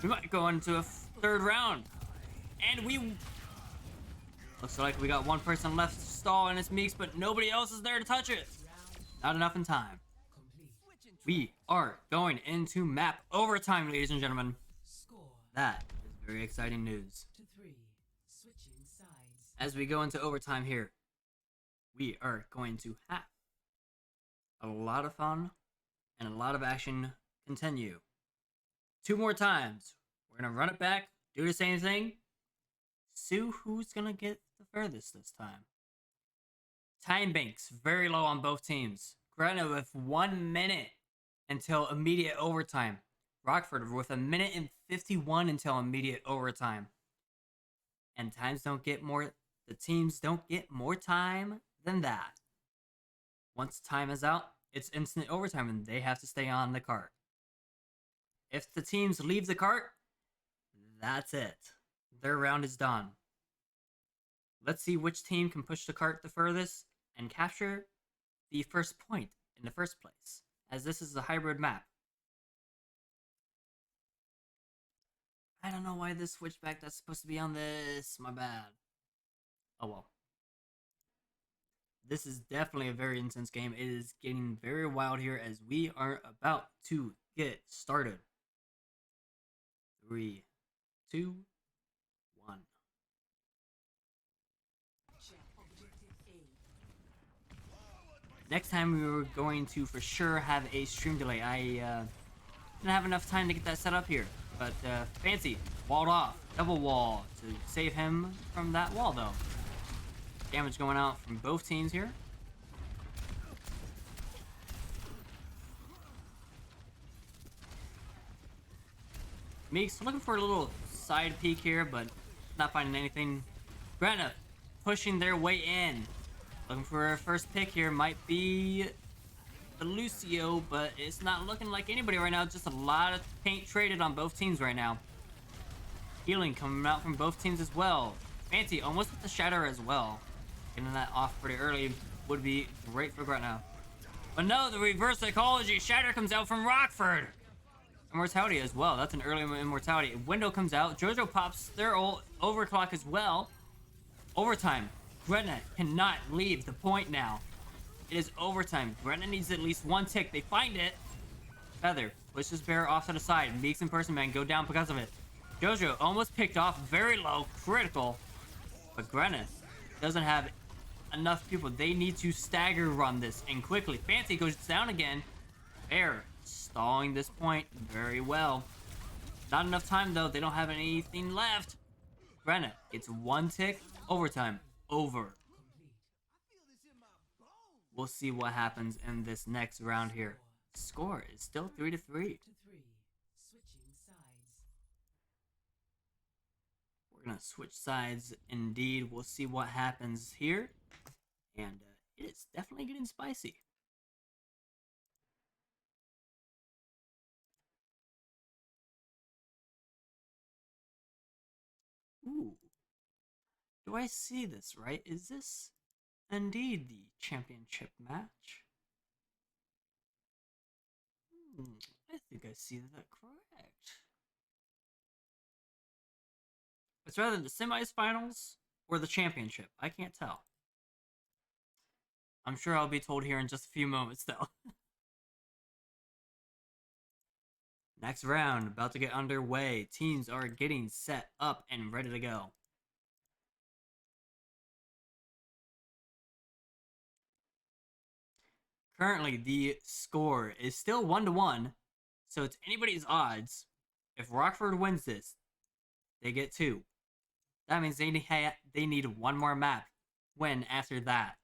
We might go into a third round. And we... Looks like we got one person left to stall and it's Meeks, but nobody else is there to touch it. Not enough in time. We are going into map overtime, ladies and gentlemen. That is very exciting news. Switching sides. As we go into overtime here, we are going to have a lot of fun and a lot of action continue. 2 more times. We're going to run it back, do the same thing. See who's going to get the furthest this time. Time banks very low on both teams. Gretna with 1 minute until immediate overtime. Rockford with 1 minute and 51 until immediate overtime. And the teams don't get more time than that. Once time is out, it's instant overtime and they have to stay on the cart. If the teams leave the cart, that's it. Their round is done. Let's see which team can push the cart the furthest and capture the first point in the first place, as this is a hybrid map. I don't know why this switchback that's supposed to be on this. My bad. Oh well. This is definitely a very intense game. It is getting very wild here as we are about to get started. 3, 2, 1. Next time we were going to for sure have a stream delay. I didn't have enough time to get that set up here. But Fancy walled off. Double wall to save him from that wall though. Damage going out from both teams here. Meeks looking for a little side peek here, but not finding anything. Gretna pushing their way in. Looking for a first pick here. Might be the Lucio, but it's not looking like anybody right now. Just a lot of paint traded on both teams right now. Healing coming out from both teams as well. Fancy almost with the shatter as well. Getting that off pretty early would be great for Gretna. But no, the reverse psychology. Shatter comes out from Rockford. Immortality as well. That's an early immortality. Window comes out. Jojo pops their ult. Overclock as well. Overtime. Gretna cannot leave the point now. It is overtime. Gretna needs at least 1 tick. They find it. Feather pushes Bear off to the side. Meeks and Person Man go down because of it. Jojo almost picked off very low. Critical. But Gretna doesn't have enough people. They need to stagger run this and quickly. Fancy goes down again. Bear stalling this point very well. Not enough time though. They don't have anything left. Gretna gets 1 tick. Overtime. Over. We'll see what happens in this next round here. Score is still 3-3. Switching sides. We're gonna switch sides indeed. We'll see what happens here. And it is definitely getting spicy. Ooh. Do I see this right? Is this indeed the championship match? I think I see that correct. It's rather the semi-finals or the championship. I can't tell. I'm sure I'll be told here in just a few moments though. Next round, about to get underway. Teams are getting set up and ready to go. Currently, the score is still 1-1, so it's anybody's odds. If Rockford wins this, they get 2. That means they need one more map win after that,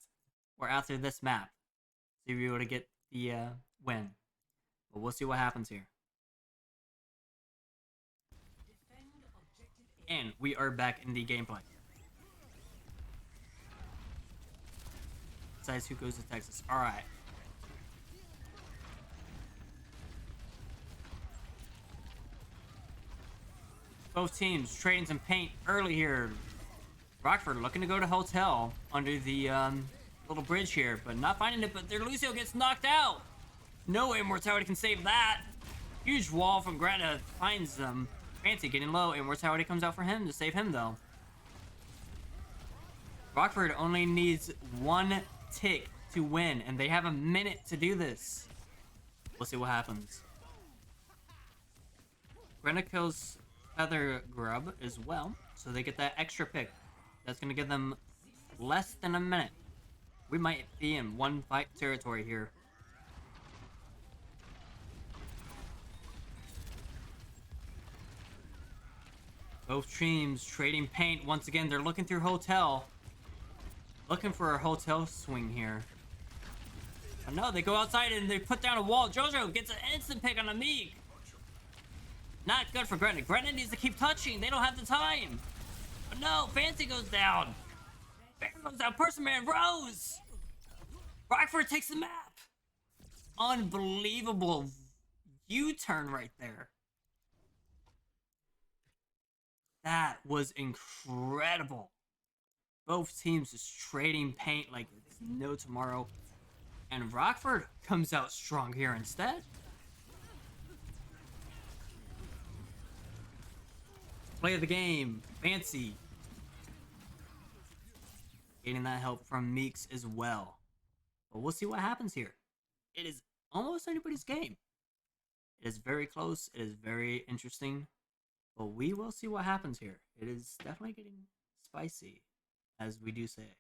or after this map, to be able to get the win. But we'll see what happens here. Defend objective A. And we are back in the gameplay. Decides who goes to Texas. All right. Both teams trading some paint early here. Rockford looking to go to hotel under the little bridge here, but not finding it. But their Lucio gets knocked out. No immortality can save that. Huge wall from Gretna finds them. Fancy getting low. Immortality comes out for him to save him though. Rockford only needs 1 tick to win, and they have a minute to do this. We'll see what happens. Gretna kills Feather Grub as well, so they get that extra pick. That's going to give them less than a minute. We might be in 1 fight territory here. Both teams trading paint. Once again, they're looking through hotel. Looking for a hotel swing here. But no, they go outside and they put down a wall. Jojo gets an instant pick on a Meek. Not good for Gretna. Gretna needs to keep touching. They don't have the time. But no, Fancy goes down. Bear goes down. Person Man Rose. Rockford takes the map. Unbelievable U-turn right there. That was incredible. Both teams just trading paint like it's no tomorrow. And Rockford comes out strong here instead. Play of the game. Fancy. Getting that help from Meeks as well. But we'll see what happens here. It is almost anybody's game. It is very close. It is very interesting. But we will see what happens here. It is definitely getting spicy, as we do say.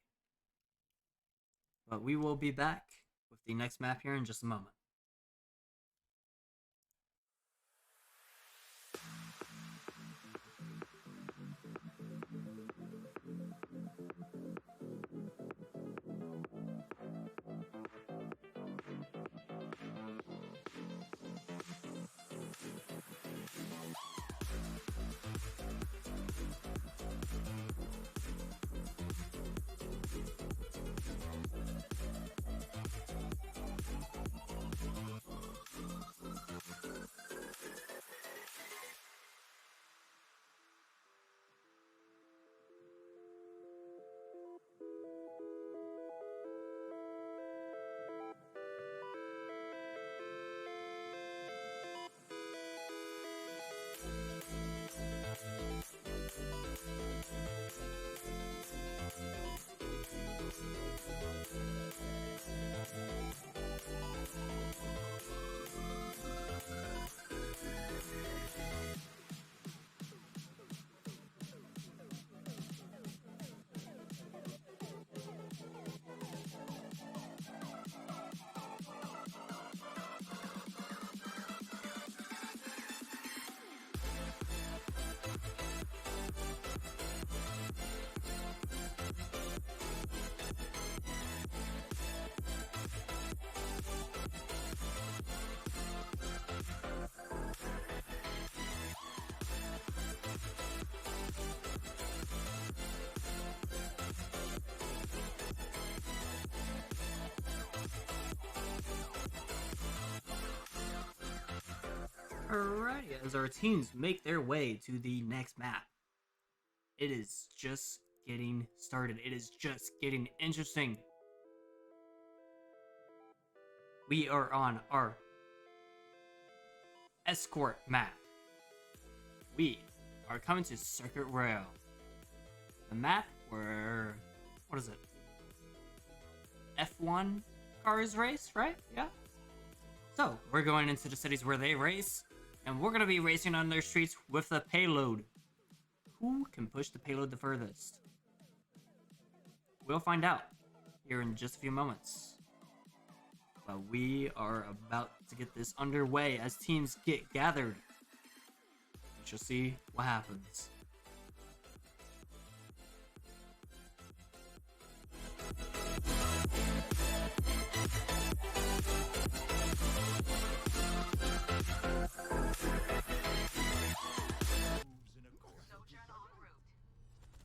But we will be back with the next map here in just a moment. Alright, as our teams make their way to the next map, it is just getting started. It is just getting interesting. We are on our escort map. We are coming to Circuit Rail. The map where, what is it? F1 cars race, right? Yeah. So, we're going into the cities where they race, and we're going to be racing on their streets with the payload. Who can push the payload the furthest? We'll find out here in just a few moments. But we are about to get this underway as teams get gathered. We shall see what happens.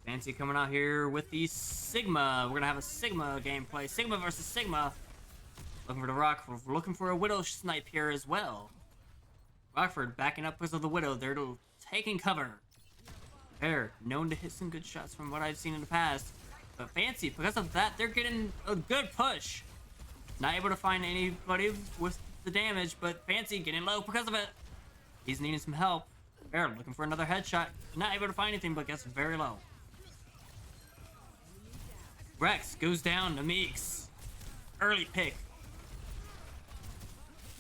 Fancy coming out here with the Sigma. We're gonna have a Sigma gameplay. Sigma versus Sigma. Looking for the Rock. We're looking for a Widow snipe here as well. Rockford backing up because of the Widow. They're taking cover. They're known to hit some good shots from what I've seen in the past. But Fancy, because of that, they're getting a good push. Not able to find anybody with the damage, but Fancy getting low because of it. He's needing some help. They're looking for another headshot. Not able to find anything, but gets very low. Rex goes down to Meeks. Early pick.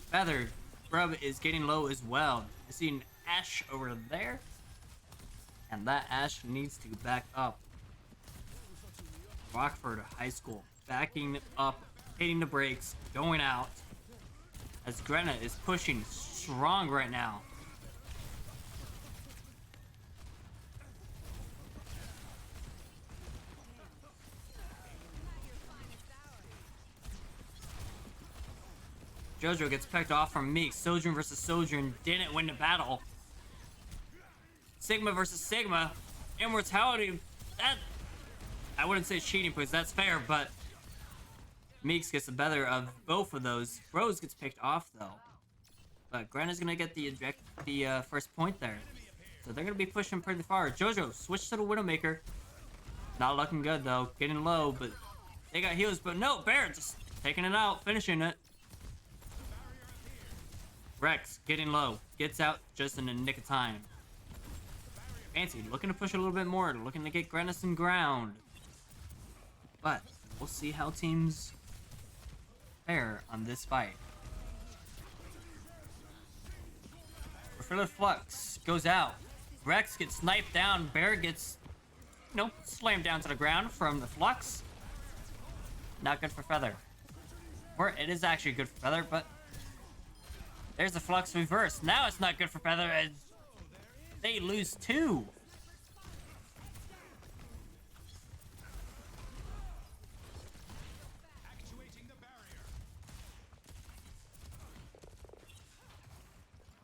Feather Grub is getting low as well. I see an Ash over there. And that Ash needs to back up. Rockford High School backing up, hitting the brakes, going out. As Gretna is pushing strong right now. Jojo gets picked off from Meek. Sojourn versus Sojourn didn't win the battle. Sigma versus Sigma. Immortality. That I wouldn't say cheating because that's fair, but Meeks gets the better of both of those. Rose gets picked off though. But Gretna's gonna get the first point there. So they're gonna be pushing pretty far. Jojo switched to the Widowmaker. Not looking good though. Getting low, but they got heals. But no, Bear just taking it out, finishing it. Rex getting low, gets out just in the nick of time. Fancy looking to push a little bit more, looking to get Gretna some ground. But we'll see how teams fare on this fight. Refiller Flux goes out. Rex gets sniped down. Bear gets, slammed down to the ground from the Flux. Not good for Feather. Or it is actually good for Feather, but there's the Flux reverse. Now it's not good for Feather as they lose 2.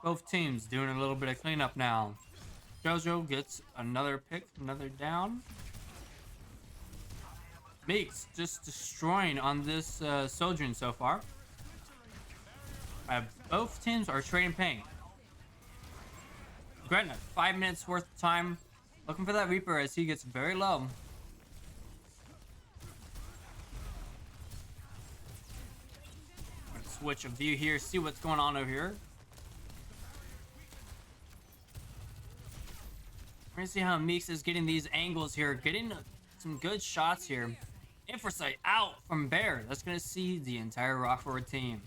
Both teams doing a little bit of cleanup now. Jojo gets another pick, another down. Meeks just destroying on this Sojourn so far. Both teams are trading pain. Gretna, 5 minutes worth of time. Looking for that Reaper as he gets very low. Switch of view here, see what's going on over here. We're gonna see how Meeks is getting these angles here, getting some good shots here. Infrasight out from Bear. That's gonna see the entire Rockford team.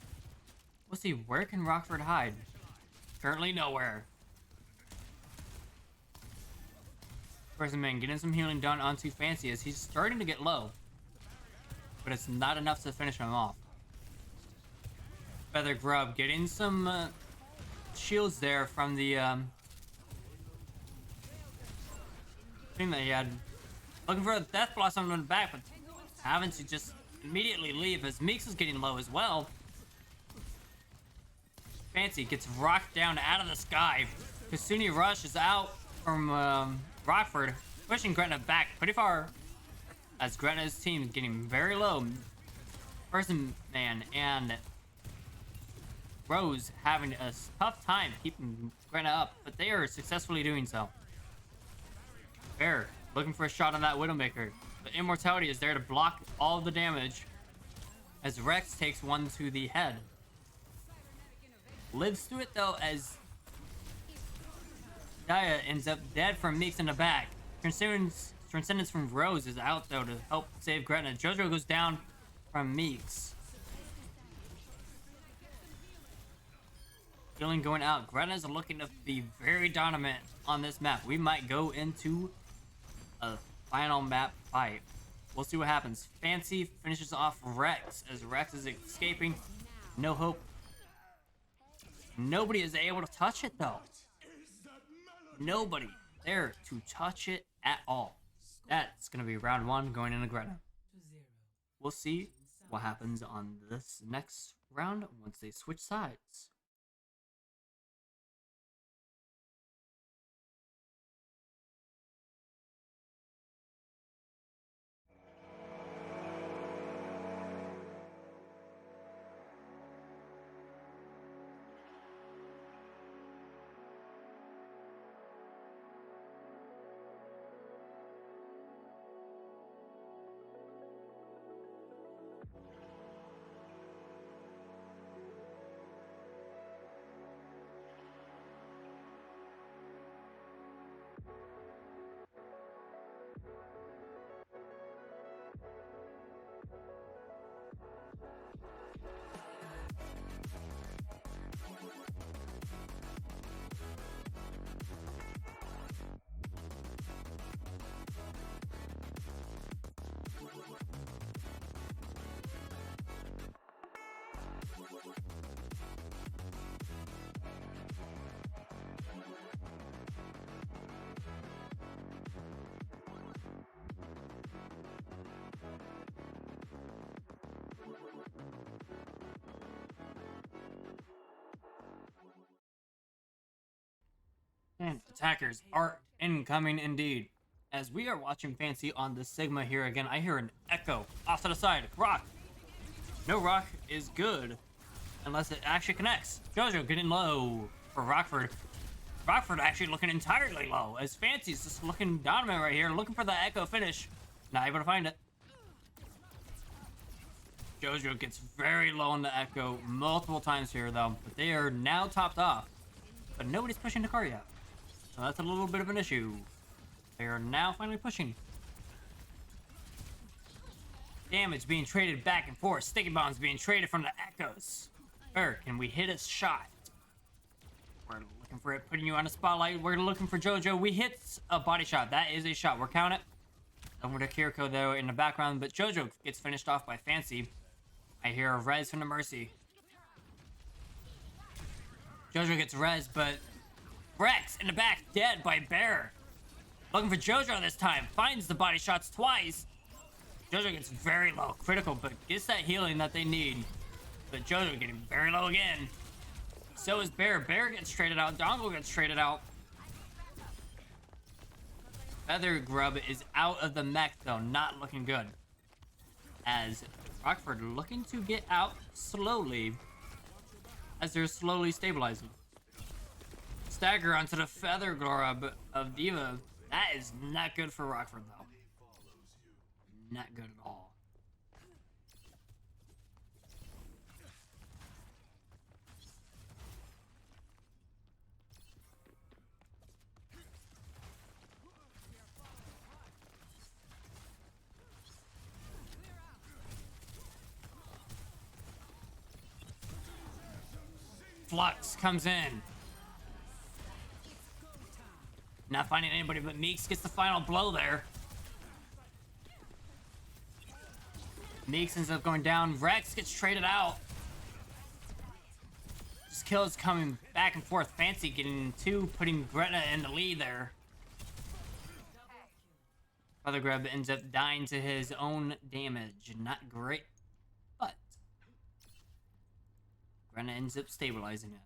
We'll see, where can Rockford hide? Currently nowhere. Person Man getting some healing done onto Fancy as he's starting to get low. But it's not enough to finish him off. Feather Grub getting some shields there from the thing that he had. Looking for a Death Blossom on the back, but having to just immediately leave as Meeks is getting low as well. Fancy gets rocked down out of the sky. Kasuni Rush is out from Rockford, pushing Gretna back pretty far as Gretna's team is getting very low. Person Man and Rose having a tough time keeping Gretna up, but they are successfully doing so. Bear looking for a shot on that Widowmaker, but Immortality is there to block all of the damage as Rex takes one to the head. Lives through it though as Daya ends up dead from Meeks in the back. Transcendence from Rose is out though to help save Gretna. Jojo goes down from Meeks. Healing going out. Gretna's looking to be very dominant on this map. We might go into a final map fight. We'll see what happens. Fancy finishes off Rex as Rex is escaping. No hope. Nobody is able to touch it though. Nobody there to touch it at all. That's going to be round 1 going into Gretna. We'll see what happens on this next round once they switch sides. And attackers are incoming indeed. As we are watching Fancy on the Sigma here again, I hear an echo off to the side. Rock. No rock is good unless it actually connects. Jojo getting low for Rockford. Rockford actually looking entirely low as Fancy's just looking dominant right here, looking for the echo finish. Not able to find it. Jojo gets very low on the echo multiple times here though, but they are now topped off. But nobody's pushing the car yet. So that's a little bit of an issue. They are now finally pushing. Damage being traded back and forth. Sticky bombs being traded from the echoes. Can we hit a shot? We're looking for it, putting you on a spotlight. We're looking for Jojo. We hit a body shot. That is a shot. We're counting it. Over to Kiriko though in the background, but Jojo gets finished off by Fancy. I hear a res from the Mercy. Jojo gets res, but Rex in the back dead by Bear. Looking for Jojo this time. Finds the body shots twice. Jojo gets very low. Critical, but gets that healing that they need. But Jojo getting very low again. So is Bear. Bear gets traded out. Dongle gets traded out. Feather Grub is out of the mech though. Not looking good. As Rockford looking to get out slowly. As they're slowly stabilizing. Stagger onto the Feather Grub of Diva. That is not good for Rockford though. Not good at all. Flux comes in. Not finding anybody, but Meeks gets the final blow there. Meeks ends up going down. Rex gets traded out. Just kills coming back and forth. Fancy getting two, putting Gretna in the lead there. Father Grub ends up dying to his own damage. Not great, but Gretna ends up stabilizing it.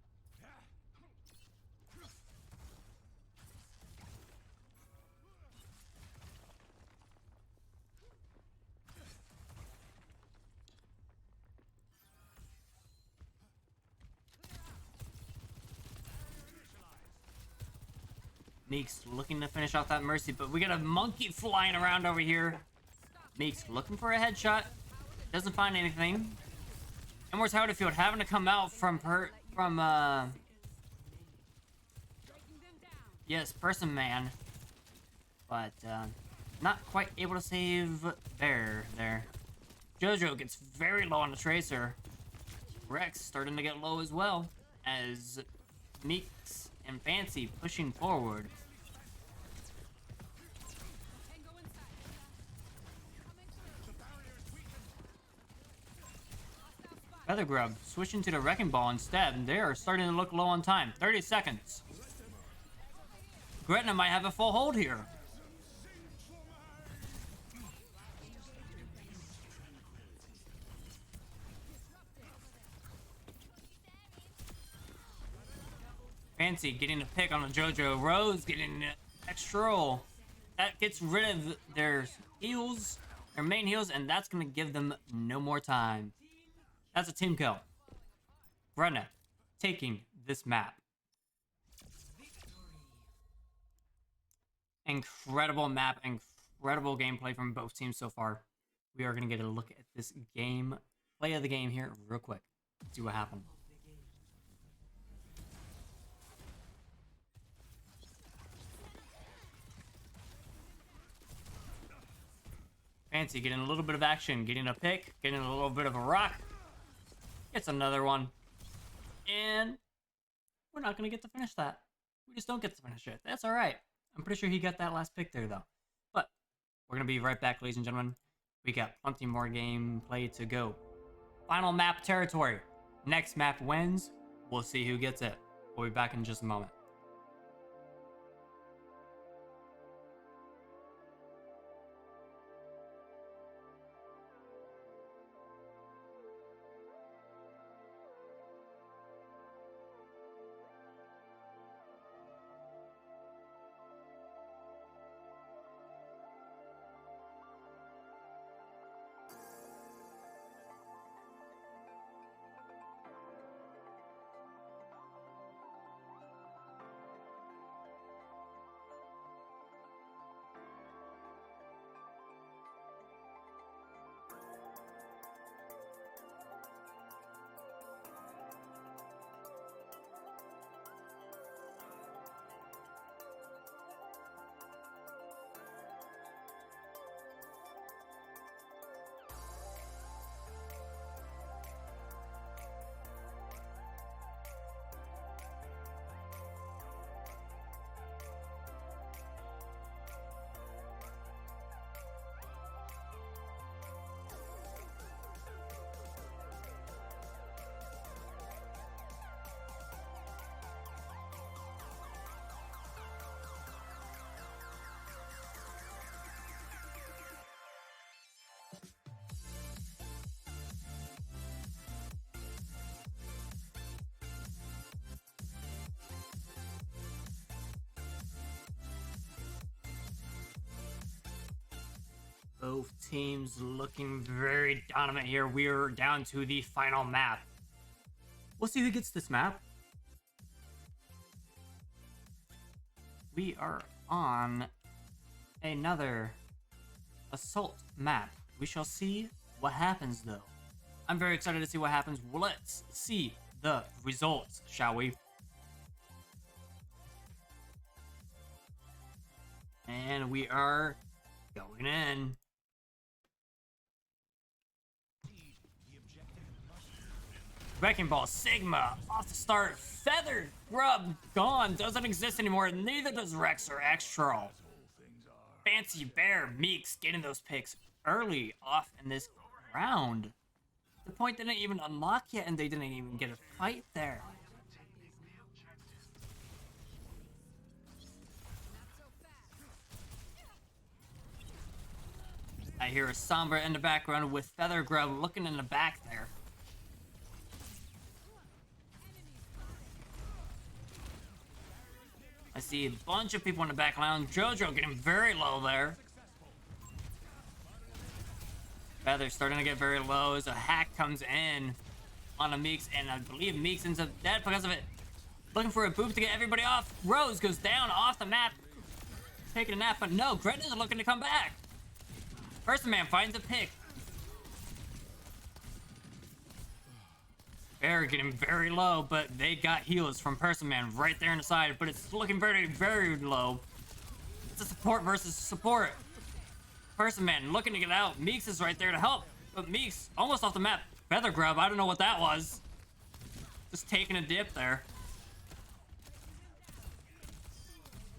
Meeks looking to finish off that Mercy, but we got a monkey flying around over here. Meeks looking for a headshot. Doesn't find anything. And where's Howdyfield having to come out from yes, Person Man. But not quite able to save Bear there. Jojo gets very low on the Tracer. Rex starting to get low as well as Meeks and Fancy pushing forward. Feather Grub switching to the Wrecking Ball instead, and they are starting to look low on time. 30 seconds. Gretna might have a full hold here. Fancy getting a pick on a JoJo. Rose getting an extra roll. That gets rid of their heals, their main heals, and that's going to give them no more time. That's a team kill. Gretna taking this map. Incredible map, incredible gameplay from both teams so far. We are going to get a look at this game, play of the game here real quick. See what happened. Fancy getting a little bit of action, getting a pick, getting a little bit of a rock. Gets another one. And we're not going to get to finish that. We just don't get to finish it. That's all right. I'm pretty sure he got that last pick there, though. But we're going to be right back, ladies and gentlemen. We got plenty more gameplay to go. Final map territory. Next map wins. We'll see who gets it. We'll be back in just a moment. Both teams looking very dominant here. We're down to the final map. We'll see who gets this map. We are on another assault map. We shall see what happens, though. I'm very excited to see what happens. Let's see the results, shall we? And we are going in. Wrecking Ball, Sigma, off the start. Feather Grub, gone. Doesn't exist anymore. Neither does Rex or Extral. Fancy Bear, Meeks, getting those picks early off in this round. The point didn't even unlock yet, and they didn't even get a fight there. I hear a Sombra in the background with Feather Grub looking in the back there. I see a bunch of people in the back line. JoJo getting very low there. Feather starting to get very low as a hack comes in on a Meeks, and I believe Meeks ends up dead because of it. Looking for a boop to get everybody off. Rose goes down off the map, taking a nap, but no, Gretna's looking to come back. Person Man finds a pick. Bear getting very low, but they got heals from Person Man right there on the side, but it's looking very, very low. It's a support versus support. Person Man looking to get out. Meeks is right there to help, but Meeks almost off the map. Feather Grub, I don't know what that was. Just taking a dip there.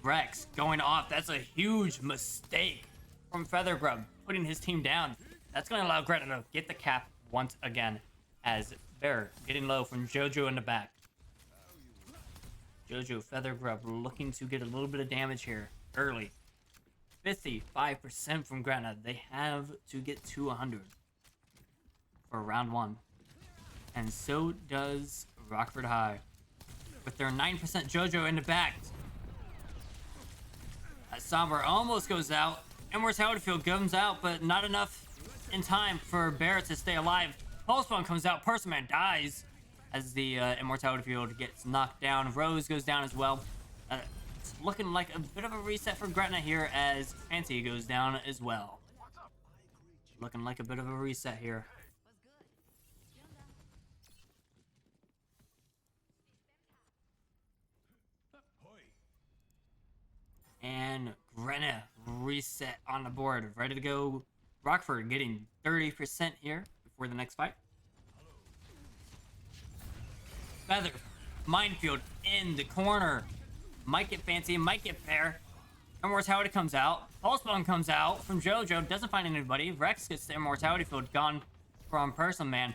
Rex going off. That's a huge mistake from Feather Grub, putting his team down. That's going to allow Gretna to get the cap once again as Bear getting low from Jojo in the back. Jojo Feather Grub looking to get a little bit of damage here early. 55% from Gretna. They have to get to 100 for round 1. And so does Rockford High. With their 9% Jojo in the back. Somber almost goes out. Immortality Field comes out, but not enough in time for Bear to stay alive. Pulse Bomb comes out. Person Man dies as the Immortality Field gets knocked down. Rose goes down as well. It's looking like a bit of a reset for Gretna here as Fancy goes down as well. Looking like a bit of a reset here. And Gretna reset on the board. Ready to go. Rockford getting 30% here before the next fight. Feather. Minefield in the corner. Might get Fancy. Might get Bear. Immortality comes out. Pulse Bomb comes out from Jojo. Doesn't find anybody. Rex gets the Immortality Field gone from Person Man.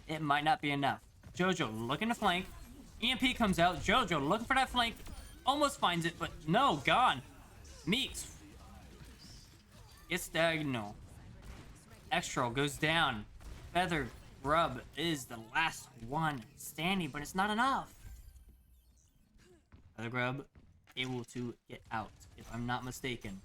It might not be enough. Jojo looking to flank. EMP comes out. Jojo looking for that flank. Almost finds it, but no, gone. Meeks gets diagonal. Extra goes down. Feather Grub is the last one standing, but it's not enough. Feather Grub able to get out, if I'm not mistaken.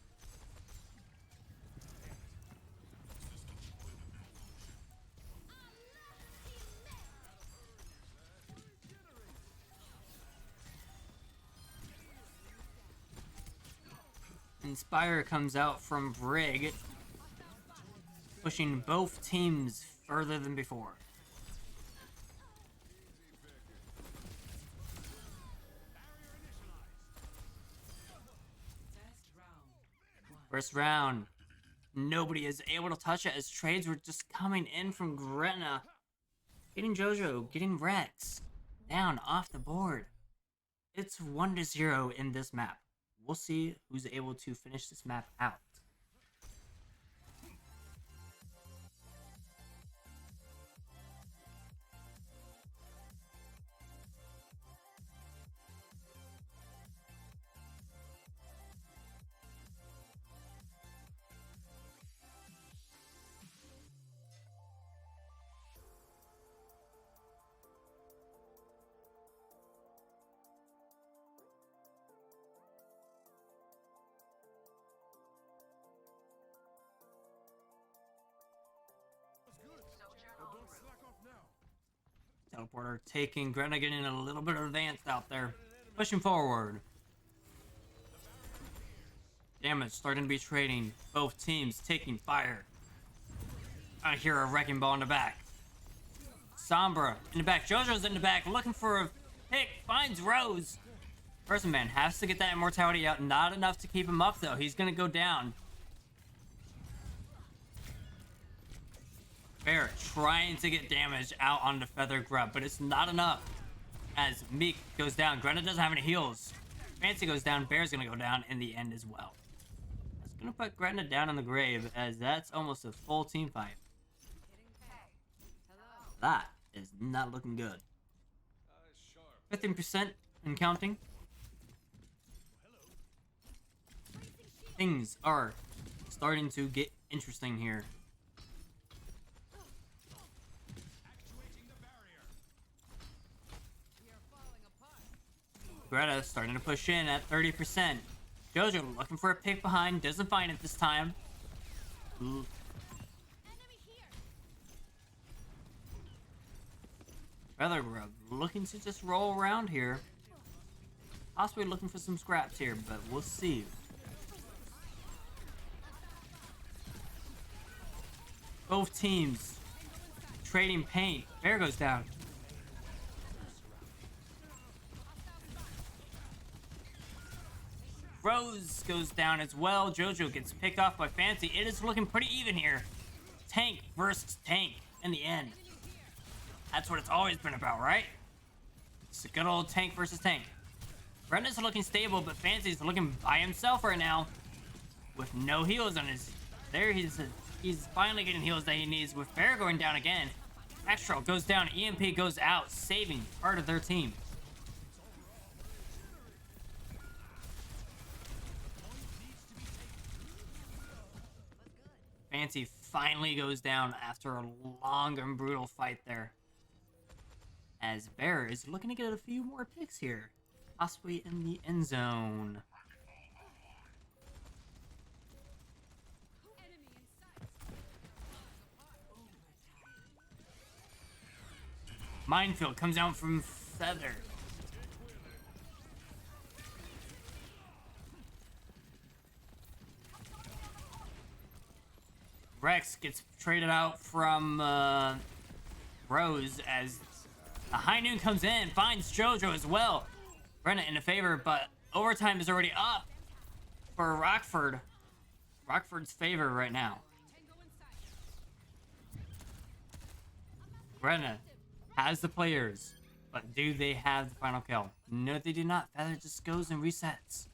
Inspire comes out from Brig, pushing both teams further than before. First round, nobody is able to touch it as trades were just coming in from Gretna. Getting Jojo, getting Rex down off the board. It's 1-0 in this map. We'll see who's able to finish this map out. Teleporter taking Gretna, getting a little bit advanced out there. Pushing forward. Damage starting to be trading. Both teams taking fire. I hear a wrecking ball in the back. Sombra in the back. Jojo's in the back looking for a pick. Finds Rose. Person Man has to get that immortality out. Not enough to keep him up though. He's gonna go down. Bear trying to get damage out on the Feather Grub, but it's not enough. As Meek goes down, Gretna doesn't have any heals. Fancy goes down, Bear's gonna go down in the end as well. That's gonna put Gretna down in the grave, as that's almost a full team fight. That is not looking good. 15% and counting. Things are starting to get interesting here. Greta starting to push in at 30%. Jojo looking for a pick behind, doesn't find it this time. Feather Grub looking to just roll around here. Possibly looking for some scraps here, but we'll see. Both teams trading paint. Bear goes down. Rose goes down as well. Jojo gets picked off by Fancy. It is looking pretty even here. Tank versus tank in the end. That's what it's always been about, right? It's a good old tank versus tank. Brenda's looking stable, but Fancy's looking by himself right now. With no heals on his... There he's finally getting heals that he needs with Bear going down again. Extra goes down. EMP goes out, saving part of their team. Fancy finally goes down after a long and brutal fight there. As Bear is looking to get a few more picks here. Possibly in the end zone. Minefield comes down from Feather. Rex gets traded out from Rose as the High Noon comes in, finds JoJo as well. Gretna in a favor, but overtime is already up for Rockford. Rockford's favor right now. Gretna has the players, but do they have the final kill? No, they do not. Feather just goes and resets.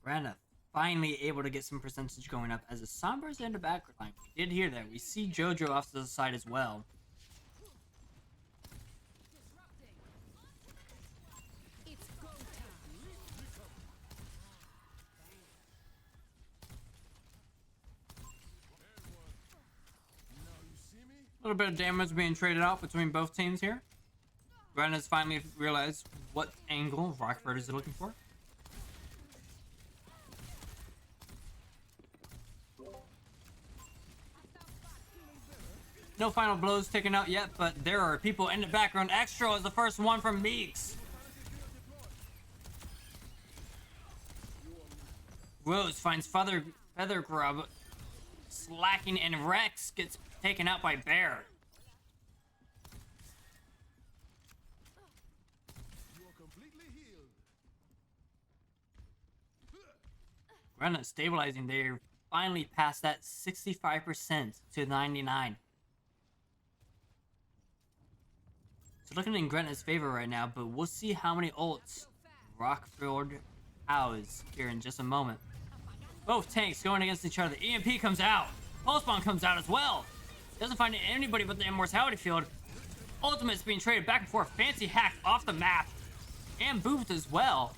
Gretna finally able to get some percentage going up as the Sombras in the background line. We did hear that. We see JoJo off to the side as well. A little bit of damage being traded out between both teams here. Gretna's finally realized what angle Rockford is looking for. No final blows taken out yet, but there are people in the background. Extra is the first one from Meeks. Rose finds Feather Grub slacking, and Rex gets taken out by Bear. You are completely healed. Gretna stabilizing. They're finally past that 65% to 99. So looking in Gretna's favor right now, but we'll see how many ults Rockford has here in just a moment. Both tanks going against each other. EMP comes out. Pulse Bomb comes out as well. Doesn't find anybody but the Immortality Field. Ultimate's being traded back and forth. Fancy hacked off the map. And booped as well.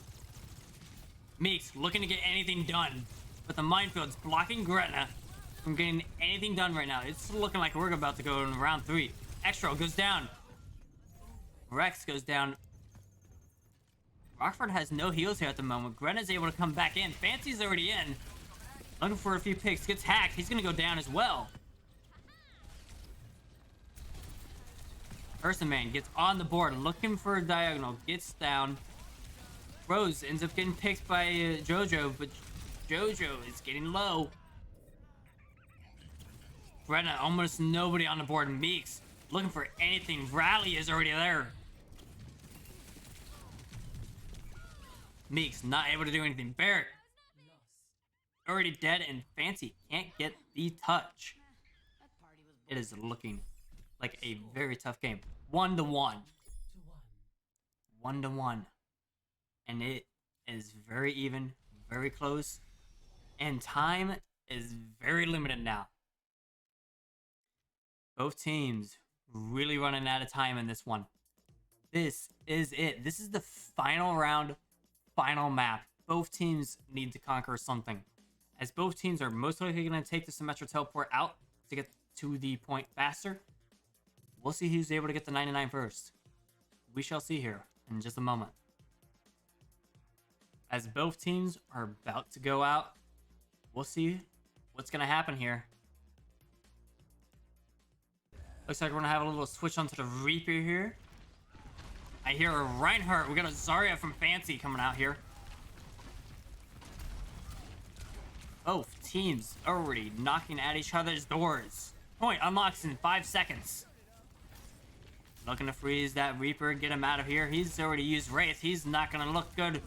Meeks looking to get anything done. But the Minefield's blocking Gretna from getting anything done right now. It's looking like we're about to go in round 3. Extra goes down. Rex goes down. Rockford has no heals here at the moment. Gretna's able to come back in. Fancy's already in. Looking for a few picks. Gets hacked. He's going to go down as well. Person Man gets on the board. Looking for a diagonal. Gets down. Rose ends up getting picked by JoJo, but JoJo is getting low. Gretna, almost nobody on the board. Meeks looking for anything. Rally is already there. Meeks not able to do anything. Barrett already dead, and Fancy can't get the touch. It is looking like a very tough game. 1-1. 1-1. And it is very even, very close. And time is very limited now. Both teams really running out of time in this one. This is it. This is the final round, final map. Both teams need to conquer something, as both teams are most likely going to take the Symmetra Teleport out to get to the point faster. We'll see who's able to get the 99 first. We shall see here in just a moment. As both teams are about to go out, we'll see what's going to happen here. Looks like we're going to have a little switch onto the Reaper here. I hear a Reinhardt. We got a Zarya from Fancy coming out here. Both teams already knocking at each other's doors. Point unlocks in 5 seconds. Looking to freeze that Reaper, get him out of here. He's already used Wraith. He's not going to look good.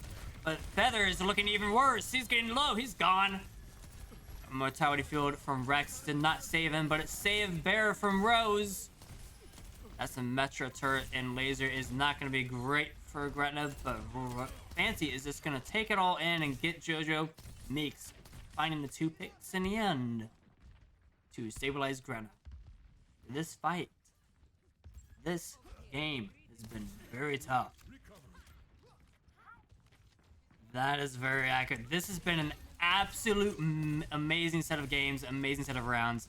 But Feather is looking even worse. He's getting low. He's gone. Mortality Field from Rex did not save him, but it saved Bear from Rose. That's a Metro turret, and laser is not going to be great for Gretna, but Fancy is just gonna take it all in and get JoJo. Meeks finding the 2 picks in the end to stabilize Gretna. This fight, this game has been very tough. That is very accurate. This has been an absolute amazing set of games, amazing set of rounds.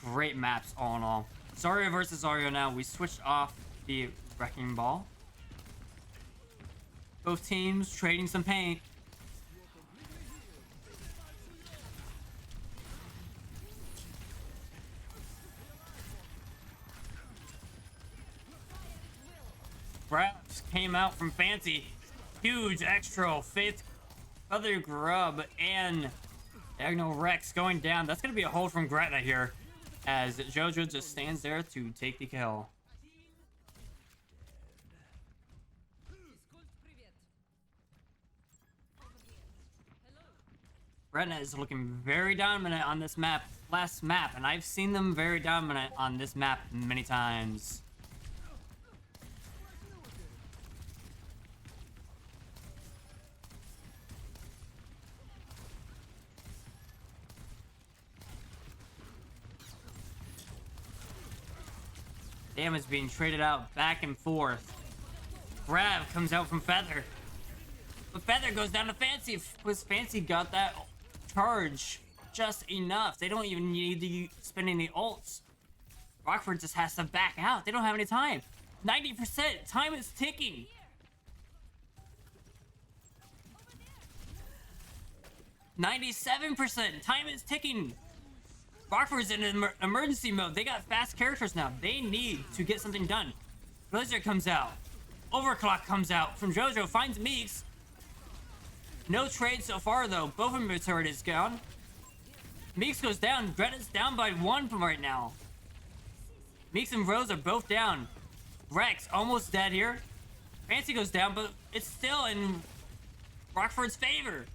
Great maps all in all. Zarya versus Zarya now. We switched off the Wrecking Ball. Both teams trading some paint. Braps came out from Fancy. Huge extra fifth other grub and Diagonal Rex going down. That's gonna be a hold from Gretna here as JoJo just stands there to take the kill. Gretna is looking very dominant on this map, last map, and I've seen them very dominant on this map many times. Damage being traded out back and forth. Grab comes out from Feather. But Feather goes down to Fancy because Fancy got that charge just enough. They don't even need to spend any ults. Rockford just has to back out. They don't have any time. 90%. Time is ticking. %. Time is ticking. Rockford's in emergency mode. They got fast characters now. They need to get something done. Blizzard comes out. Overclock comes out from JoJo. Finds Meeks. No trade so far though. Both of them turret is gone. Meeks goes down. Gretna's down by 1 from right now. Meeks and Rose are both down. Rex almost dead here. Fancy goes down, but it's still in Rockford's favor.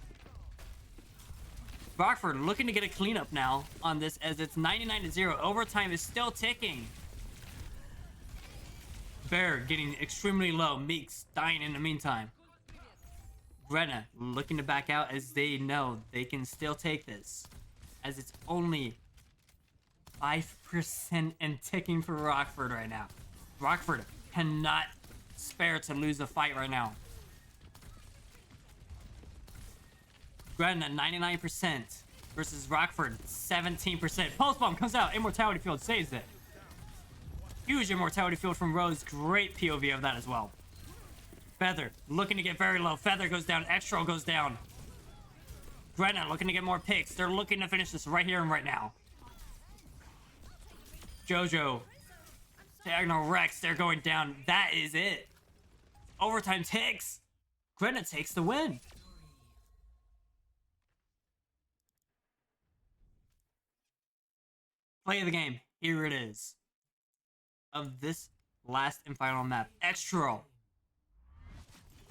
Rockford looking to get a cleanup now on this as it's 99-0. Overtime is still ticking. Bear getting extremely low. Meeks dying in the meantime. Gretna looking to back out as they know they can still take this. As it's only 5% and ticking for Rockford right now. Rockford cannot spare to lose a fight right now. Gretna 99% versus Rockford 17%. Pulse Bomb comes out. Immortality Field saves it. Huge Immortality Field from Rose. Great POV of that as well. Feather looking to get very low. Feather goes down. Extra goes down. Gretna looking to get more picks. They're looking to finish this right here and right now. JoJo. Diagonal Rex. They're going down. That is it. Overtime ticks. Gretna takes the win. Play of the game. Here it is. Of this last and final map. Extra.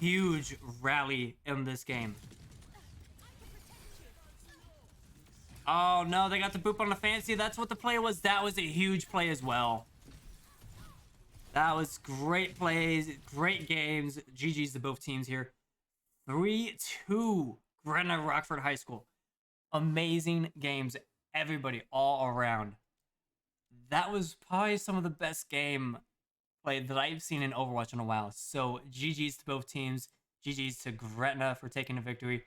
Huge rally in this game. Oh no, they got the boop on the Fancy. That's what the play was. That was a huge play as well. That was great plays, great games. GG's to both teams here. 3-2 Gretna Rockford High School. Amazing games. Everybody all around. That was probably some of the best game play that I've seen in Overwatch in a while. So GG's to both teams. GG's to Gretna for taking a victory.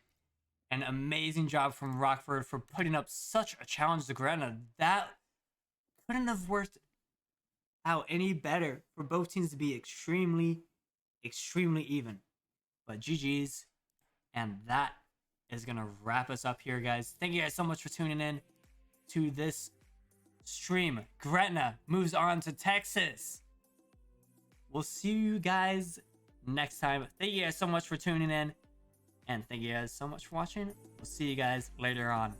An amazing job from Rockford for putting up such a challenge to Gretna. That couldn't have worked out any better for both teams to be extremely even. But GG's. And that is going to wrap us up here, guys. Thank you guys so much for tuning in to this stream. Gretna moves on to Texas. We'll see you guys next time. Thank you guys so much for tuning in. And thank you guys so much for watching. We'll see you guys later on.